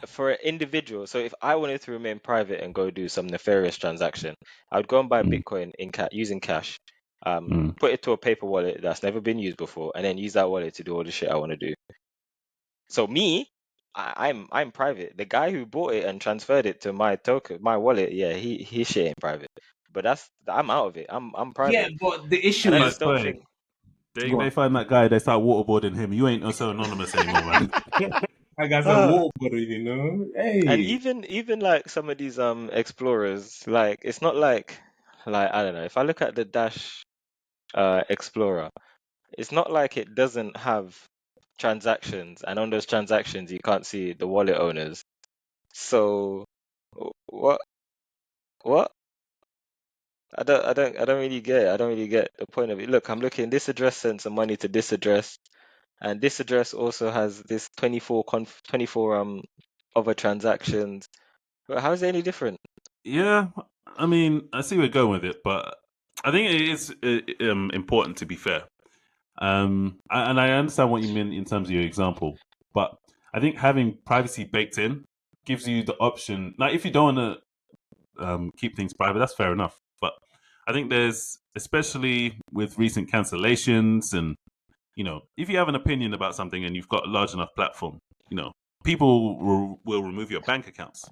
for an individual. So if I wanted to remain private and go do some nefarious transaction, I would go and buy Bitcoin in using cash, put it to a paper wallet that's never been used before, and then use that wallet to do all the shit I want to do. So me, I'm private. The guy who bought it and transferred it to my token, my wallet, yeah, his shit ain't private. But I'm out of it. I'm private. Yeah, but the issue And I is, just don't think. They find that guy, they start waterboarding him. You ain't so anonymous anymore, man. I got some water, Hey, And even like some of these explorers, like it's not like I don't know. If I look at the Dash Explorer, it's not like it doesn't have transactions, and on those transactions you can't see the wallet owners. So what what? I don't really get it. I don't really get the point of it. Look, I'm looking. This address sent some money to this address, and this address also has this 24 other transactions. But how is it any different? Yeah, I mean, I see where you're going with it, but I think it is important to be fair. And I understand what you mean in terms of your example, but I think having privacy baked in gives you the option. Like, if you don't want to keep things private, that's fair enough. But I think there's, especially with recent cancellations, and if you have an opinion about something and you've got a large enough platform, people will remove your bank accounts.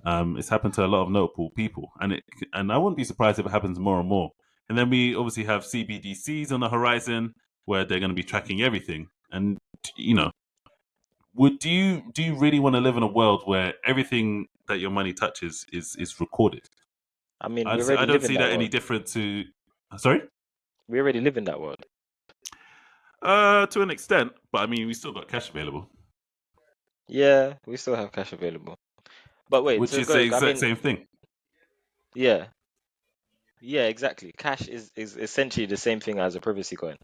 It's happened to a lot of notable people, and I wouldn't be surprised if it happens more and more. And then we obviously have CBDCs on the horizon where they're going to be tracking everything. And do you really want to live in a world where everything that your money touches is recorded? I mean, I we already don't live in see that that any world. different to. Sorry. We already live in that world. To an extent, but I mean, we still got cash available. Yeah, we still have cash available. But wait, which so is the exact same thing. Yeah. Yeah, exactly. Cash is essentially the same thing as a privacy coin.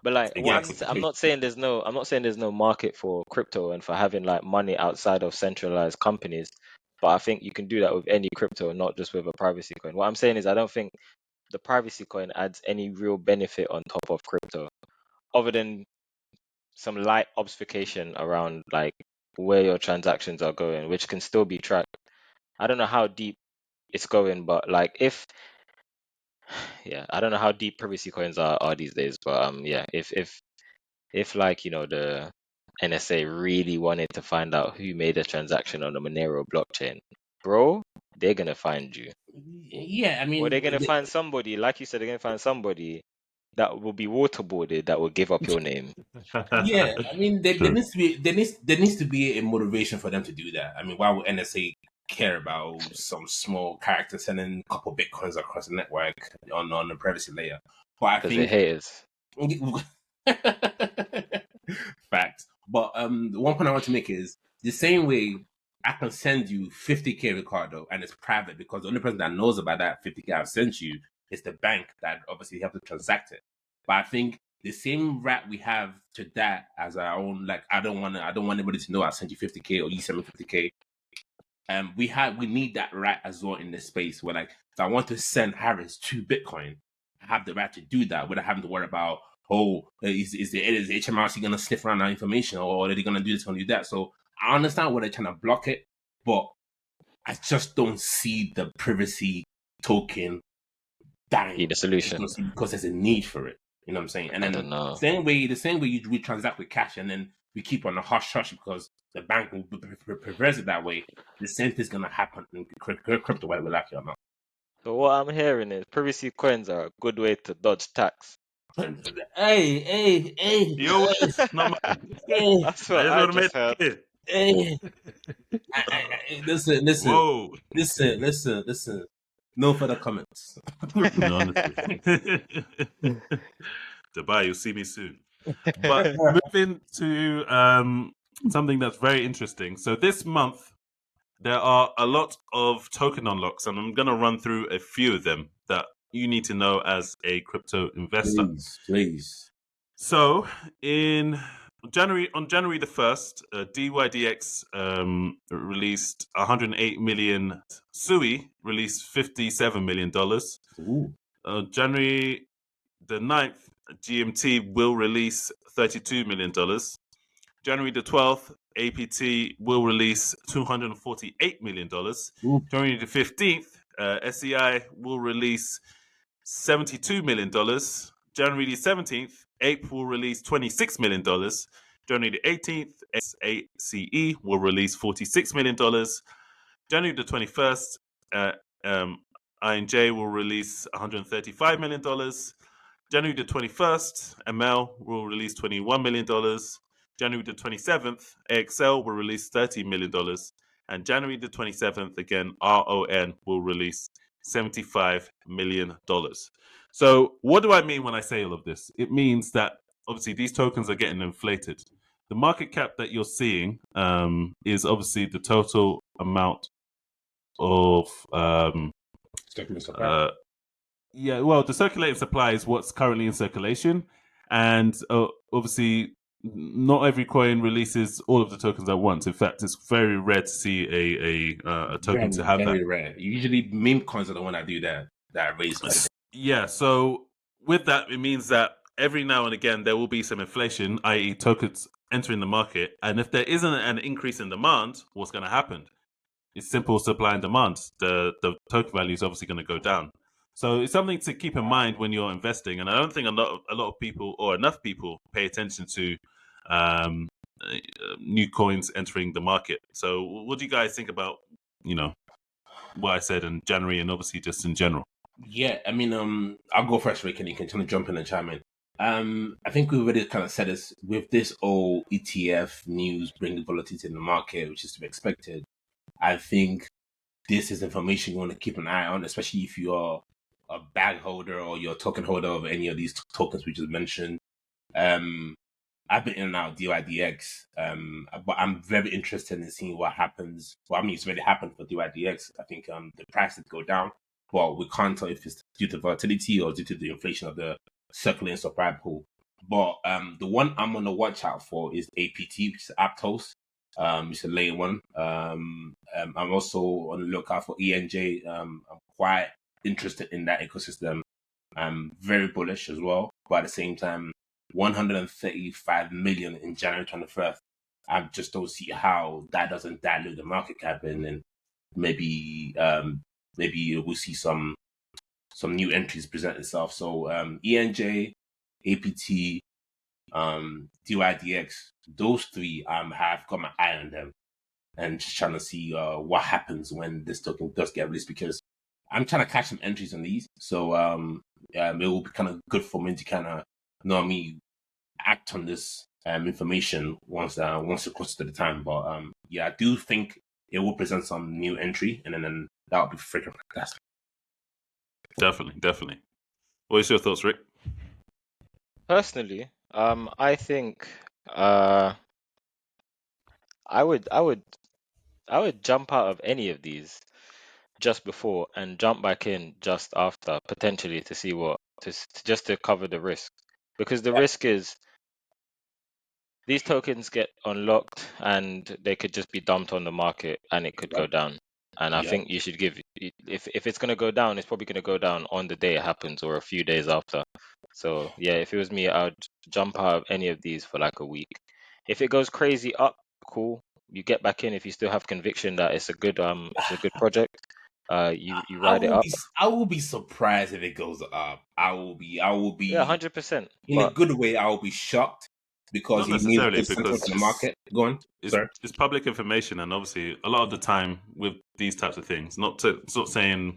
But like I'm not saying there's no market for crypto and for having like money outside of centralized companies, but I think you can do that with any crypto, not just with a privacy coin. What I'm saying is I don't think the privacy coin adds any real benefit on top of crypto, other than some light obfuscation around like where your transactions are going, which can still be tracked. I don't know how deep it's going, but like I don't know how deep privacy coins are these days, but yeah, if like the NSA really wanted to find out who made a transaction on the Monero blockchain, bro, they're gonna find you. Yeah, I mean, Or they're gonna find somebody, like you said, they're gonna find somebody that will be waterboarded that will give up your name. Yeah, I mean, there needs to be a motivation for them to do that. I mean, why would NSA care about some small character sending a couple bitcoins across the network on the privacy layer? But I Because they're think haters. facts. But the one point I want to make is the same way I can send you 50K, Ricardo, and it's private because the only person that knows about that 50K I've sent you is the bank that obviously have to transact it. But I think the same right we have to that as our own, like I don't want anybody to know I sent you 50K or you sent me 50K. We need that right as well in this space where, like, if I want to send Harris 2 Bitcoin, I have the right to do that without having to worry about, is the HMRC going to sniff around our information, or are they going to do this or do that? So I understand why they're trying to block it, but I just don't see the privacy token dying. Be the solution. Because there's a need for it. You know what I'm saying? And I then don't know. the same way we transact with cash, and then we keep on the hush because the bank will prevent it that way. The same thing's gonna happen in crypto, whether we like it or not. So what I'm hearing is privacy coins are a good way to dodge tax. Hey, Your words, not mine. hey, That's I what just I want to make just heard. it hey. Listen. clear. Whoa. Listen. No further comments. No, honestly. Dubai, you'll see me soon. But moving to something that's very interesting. So this month, there are a lot of token unlocks, and I'm going to run through a few of them that you need to know as a crypto investor. Please. So on January the 1st, DYDX released 108 million. Sui released $57 million. Ooh. January the 9th, GMT will release $32 million. January the 12th, APT will release $248 million. Ooh. January the 15th, SEI will release $72 million. January the 17th, APE will release $26 million. January the 18th, ACE will release $46 million. January the 21st, INJ will release $135 million. January the 21st, ML will release $21 million. January the 27th, AXL will release $30 million. And January the 27th, again, RON will release $75 million. So what do I mean when I say all of this? It means that obviously these tokens are getting inflated. The market cap that you're seeing is obviously the total amount of the circulating supply is what's currently in circulation, and obviously not every coin releases all of the tokens at once. In fact, it's very rare to see a token to have very that. rare. Usually meme coins are the one that do that raise. Yeah, so with that, it means that every now and again there will be some inflation, i.e. tokens entering the market, and if there isn't an increase in demand, what's going to happen? It's simple supply and demand. The token value is obviously going to go down. So it's something to keep in mind when you're investing, and I don't think a lot of people or enough people pay attention to new coins entering the market. So what do you guys think about what I said in January and obviously just in general? Yeah, I mean, I'll go first, Rick, and you can kind of jump in and chime in. I think we already kind of said this with this old ETF news bringing volatility in the market, which is to be expected. I think this is information you want to keep an eye on, especially if you're a bag holder or you're a token holder of any of these tokens we just mentioned. I've been in and out of DYDX, but I'm very interested in seeing what happens. Well, I mean, it's already happened for DYDX. I think the price did go down, but we can't tell if it's due to volatility or due to the inflation of the circulating supply pool. But the one I'm going to watch out for is APT, which is Aptos. It's a layer one. I'm also on the lookout for ENJ. I'm quite interested in that ecosystem. I'm very bullish as well, but at the same time, 135 million in January 21st. I just don't see how that doesn't dilute the market cap, and then maybe we'll see some new entries present itself. So ENJ, APT, DYDX, those three have got my eye on them, and just trying to see what happens when this token does get released, because I'm trying to catch some entries on these. So it will be kind of good for me to kind of act on this information once it crosses to the time. But I do think it will present some new entry, and then that would be freaking fantastic. Definitely. What are your thoughts, Rick? Personally, I think I would I would jump out of any of these just before and jump back in just after, potentially to see just to cover the risk, because the risk is these tokens get unlocked and they could just be dumped on the market and it could go down. And I Yep. think you should if it's going to go down, it's probably going to go down on the day it happens or a few days after. So yeah, if it was me, I would jump out of any of these for like a week. If it goes crazy up, cool. You get back in if you still have conviction that it's a good project. You ride it up. I will be surprised if it goes up. I will be Yeah, 100%. in a good way. I will be shocked because Not it means necessarily, it's central because to the market. Go on, sir. it's public information, and obviously a lot of the time with these types of things, it's not saying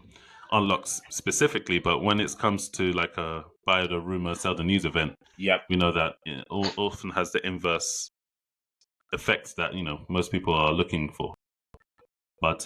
unlocks specifically, but when it comes to like a buy the rumor, sell the news event, Yep. we know that it often has the inverse effects that most people are looking for. But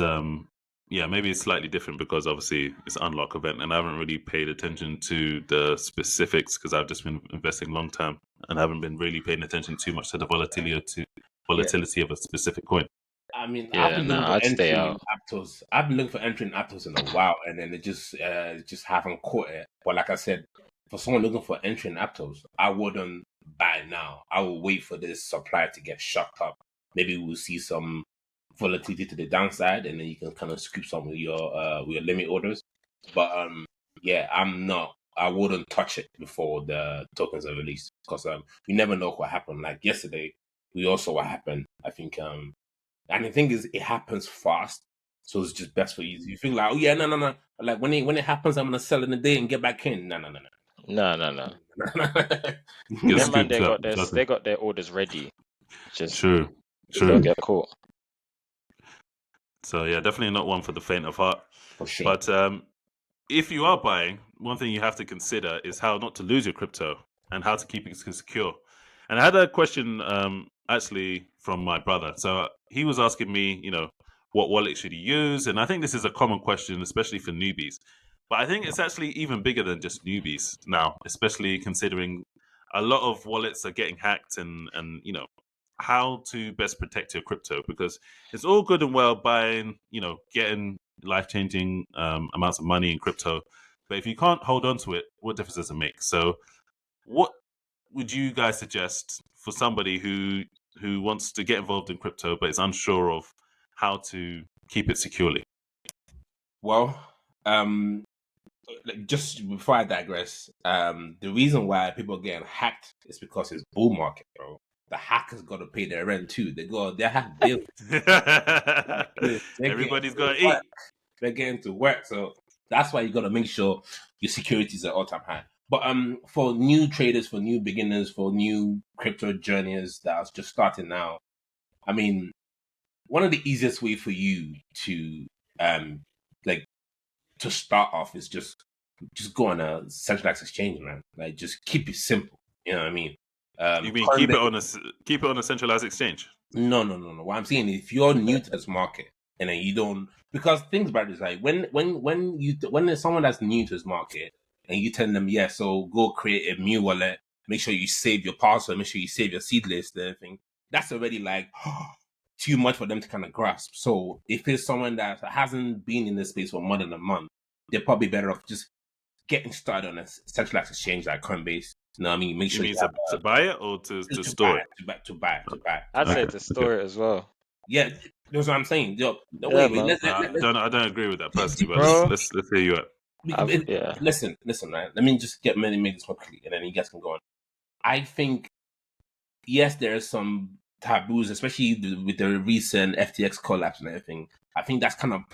yeah, maybe it's slightly different because obviously it's an unlock event, and I haven't really paid attention to the specifics because I've just been investing long term and haven't been really paying attention too much to the volatility of a specific coin. I mean, Yeah, I've been looking for I'd stay entry in out. Aptos. I've been looking for entry in Aptos in a while, and then it just haven't caught it. But like I said, for someone looking for entry in Aptos, I wouldn't buy now. I will wait for this supply to get shocked up. Maybe we'll see some volatility to the downside, and then you can kind of scoop some with your limit orders. But yeah, I wouldn't touch it before the tokens are released because you never know what happened. Like yesterday, we all saw what happened. I think and the thing is, it happens fast, so it's just best for you. You feel like, oh yeah, no. Like when it happens, I'm gonna sell in a day and get back in. No. No. Get Them man, scooped up. they got their orders ready. Just True. don't get caught. So yeah, definitely not one for the faint of heart. For sure. But if you are buying, one thing you have to consider is how not to lose your crypto and how to keep it secure. And I had a question actually from my brother. So he was asking me, what wallet should he use? And I think this is a common question, especially for newbies. But I think it's actually even bigger than just newbies now, especially considering a lot of wallets are getting hacked and how to best protect your crypto, because it's all good and well buying, getting life-changing amounts of money in crypto, but if you can't hold on to it, what difference does it make? So what would you guys suggest for somebody who wants to get involved in crypto but is unsure of how to keep it securely? Well, just before I digress, the reason why people are getting hacked is because it's bull market, bro. The hackers got to pay their rent too. They have bills. Everybody's got to eat. They're getting to work, so that's why you got to make sure your security is at all-time high. But for new traders, for new beginners, for new crypto journeys that are just starting now, I mean, one of the easiest way for you to to start off is just go on a centralized exchange, man. Like, just keep it simple. You know what I mean? You mean keep it on a centralized exchange? No. What I'm saying is, if you're new to this market and then you don't, because things about it is like when there's someone that's new to this market and you tell them, yeah, so go create a new wallet, make sure you save your password, make sure you save your seed list and everything. That's already like too much for them to kind of grasp. So if it's someone that hasn't been in this space for more than a month, they're probably better off just getting started on a centralized exchange like Coinbase. You know what I mean? Make sure you mean to buy it or to store it? To buy. I'd say to store it as well. Yeah, that's what I'm saying. Yo, I don't agree with that personally, but let's hear you out. Listen, man. Let me just make this more clear, and then you guys can go on. I think, yes, there are some taboos, especially with the recent FTX collapse and everything. I think that's kind of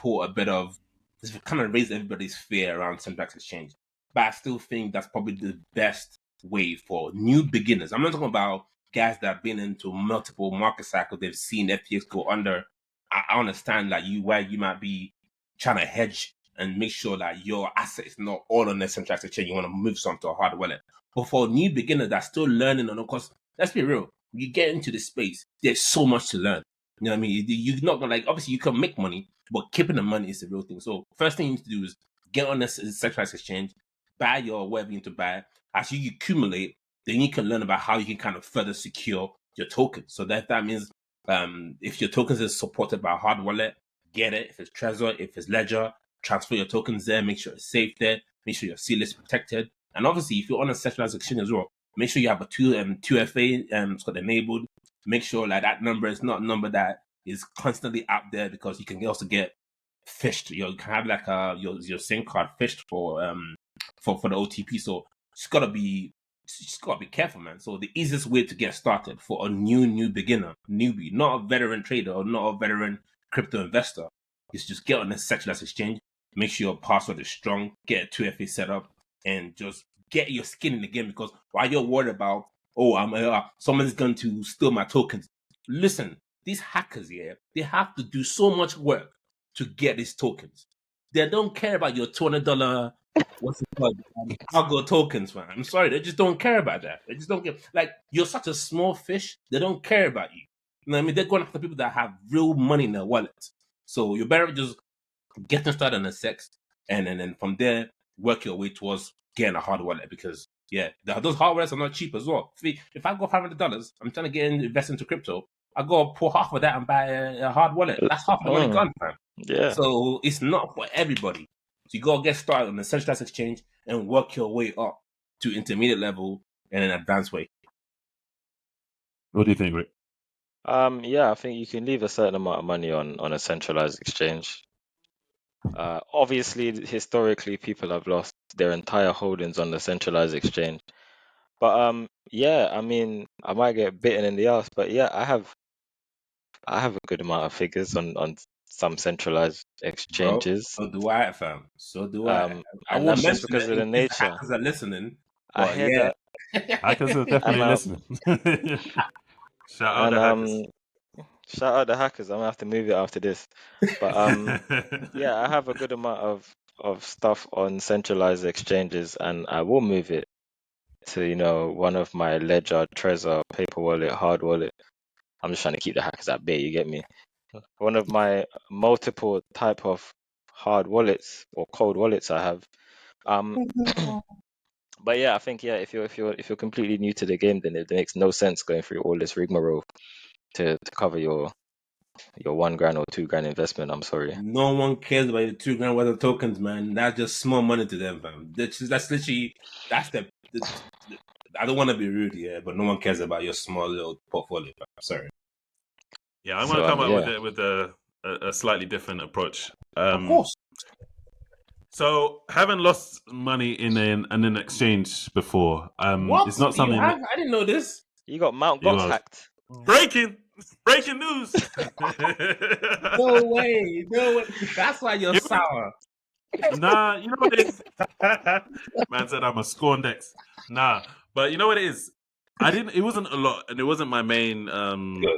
raised everybody's fear around centralized exchange. But I still think that's probably the best way for new beginners. I'm not talking about guys that have been into multiple market cycles. They've seen FTX go under. I understand that where you might be trying to hedge and make sure that your asset is not all on the centralized exchange. You want to move some to a hard wallet. But for new beginners that's still learning, and of course, let's be real, you get into the space, there's so much to learn. You know what I mean? You're not gonna, obviously you can make money, but keeping the money is the real thing. So first thing you need to do is get on the centralized exchange, buy your whatever you need to buy. As you accumulate, then you can learn about how you can kind of further secure your token. So that means If your tokens is supported by a hard wallet, get it. If it's Trezor, if it's Ledger, transfer your tokens there. Make sure it's safe there. Make sure your seal is protected. And obviously, if you're on a centralized exchange as well, make sure you have a 2FA it's got enabled. Make sure like that number is not a number that is constantly out there, because you can also get phished. You can have like your SIM card phished for the OTP. So just gotta be careful, man. So the easiest way to get started for a new beginner, newbie, not a veteran trader or not a veteran crypto investor, is just get on a centralized exchange. Make sure your password is strong. Get a 2FA set up, and just get your skin in the game. Because while you're worried about, someone's going to steal my tokens, listen, these hackers here, they have to do so much work to get these tokens. They don't care about your $200 what's it called? Algo tokens, man. I'm sorry, they just don't care about that. They just don't care. Like, you're such a small fish, they don't care about you. You know what I mean? They're going after people that have real money in their wallets. So you better just get them started on a sex, and then from there work your way towards getting a hard wallet. Because those hard wallets are not cheap as well. If I go $500, I'm trying to invest into crypto, I go pour half of that and buy a hard wallet. That's half the money gone, man. Yeah. So it's not for everybody. So you gotta get started on the centralized exchange and work your way up to intermediate level and an advanced way. What do you think, Rick? Yeah, I think you can leave a certain amount of money on a centralized exchange. Obviously, historically, people have lost their entire holdings on the centralized exchange. But yeah, I mean, I might get bitten in the ass, but yeah, I have a good amount of figures on some centralized exchanges. So do I, fam. So do I. I And won't that's just mention because it of the in case the nature. hackers are listening. I But hear yeah. that. Hackers are definitely And listening. Shout out and the hackers. shout out the hackers. I'm gonna have to move it after this. But yeah, I have a good amount of stuff on centralized exchanges, and I will move it to one of my Ledger, Trezor, paper wallet, hard wallet. I'm just trying to keep the hackers at bay. You get me? One of my multiple type of hard wallets or cold wallets I have. Um, but yeah, I think if you're completely new to the game, then it makes no sense going through all this rigmarole to cover your $1 grand or $2 grand investment. I'm sorry. No one cares about your $2 grand worth of tokens, man. That's just small money to them, fam. That's literally the I don't want to be rude here, but no one cares about your small little portfolio, fam. Sorry. Yeah, I'm So, gonna come up yeah. with a slightly different approach. Of course. So having lost money in an exchange before, What? it's not You something have? I didn't know this. You got Mount You Gox are- hacked. breaking news. No way. That's why you're sour. Nah, you know what it is? Man said I'm a Scorndex. Nah, but you know what it is? It wasn't a lot, and it wasn't my main amount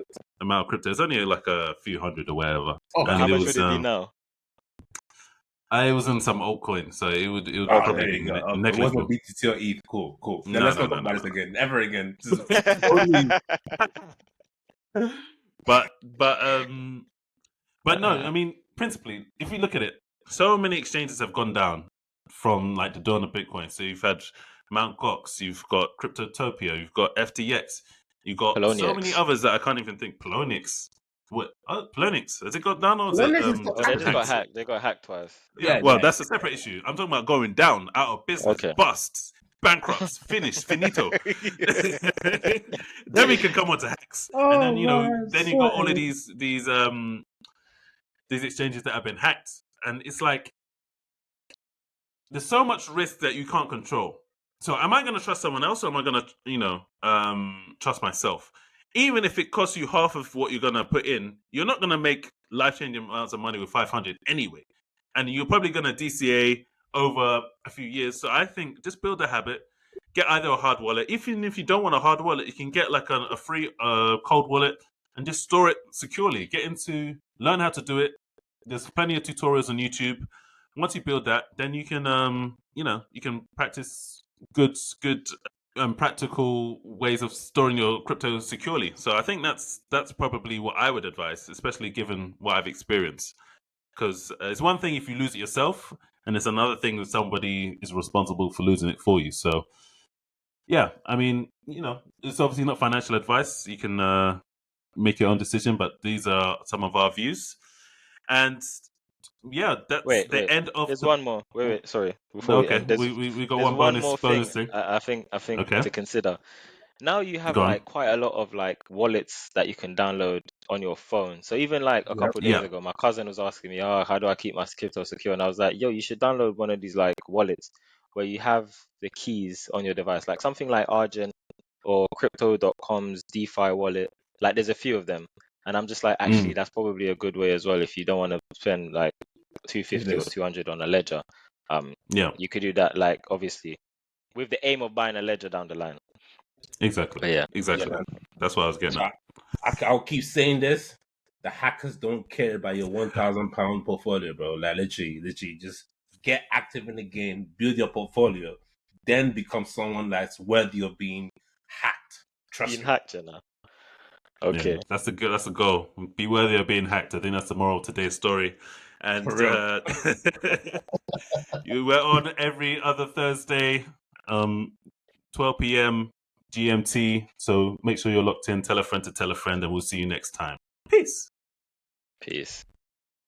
of crypto. It's only like a few hundred or whatever. Oh, But And how it much was, would it be now? I was in some altcoin, so it would Oh, probably there be you go. Okay, it negligible. wasn't BTC or ETH. Cool. Then No, let's no, not talk no, about no. this again. Ever again. But no, I mean, principally, if we look at it, so many exchanges have gone down from like the dawn of Bitcoin. So you've had Mt. Gox, you've got Cryptotopia, you've got FTX, you've got so many Poloniex. others that I can't even think. Poloniex. What? Oh, Poloniex. Has it got down or is it? Poloniex is Oh, they just got hacked. They got hacked twice. Yeah, well, that's a separate issue. I'm talking about going down, out of business, Okay. busts, bankrupts, finished, finito. Then we can come on to hacks, and then you got all of these exchanges that have been hacked, and it's like there's so much risk that you can't control. So am I going to trust someone else, or am I going to trust myself? Even if it costs you half of what you're going to put in, you're not going to make life-changing amounts of money with 500 anyway. And you're probably going to DCA over a few years. So I think just build a habit. Get either a hard wallet. Even if you don't want a hard wallet, you can get like a free cold wallet and just store it securely. Learn how to do it. There's plenty of tutorials on YouTube. Once you build that, then you can you can practice good practical ways of storing your crypto securely. So I think that's probably what I would advise, especially given what I've experienced. Because it's one thing if you lose it yourself, and it's another thing that somebody is responsible for losing it for you. So yeah, I mean, it's obviously not financial advice. You can make your own decision, but these are some of our views. And yeah, that's Wait, the end of There's the. one more. Wait. Sorry. Before we Okay, end, we got there's one one bonus more thing. thing. I think Okay, to consider. Now you have go on. like quite a lot of like wallets that you can download on your phone. So even like a couple of days Yeah. ago, my cousin was asking me, "Oh, how do I keep my crypto secure?" And I was like, "Yo, you should download one of these like wallets where you have the keys on your device, like something like Argent or Crypto.com's DeFi wallet. Like there's a few of them." And I'm just like, actually, that's probably a good way as well if you don't want to spend like 250 or 200 on a ledger. Yeah, You could do that, like obviously, with the aim of buying a ledger down the line. exactly. But yeah. Exactly. That's what I was getting So at. I'll keep saying this. The hackers don't care about your £1,000 portfolio, bro. Like literally, just get active in the game, build your portfolio, then become someone that's worthy of being hacked. Trust Being me. hacked, you know. Okay. Yeah, that's a goal. Be worthy of being hacked. I think that's the moral of today's story. And For real. you were on every other Thursday, 12 p.m. GMT. So make sure you're locked in. Tell a friend to tell a friend, and we'll see you next time. Peace. Peace.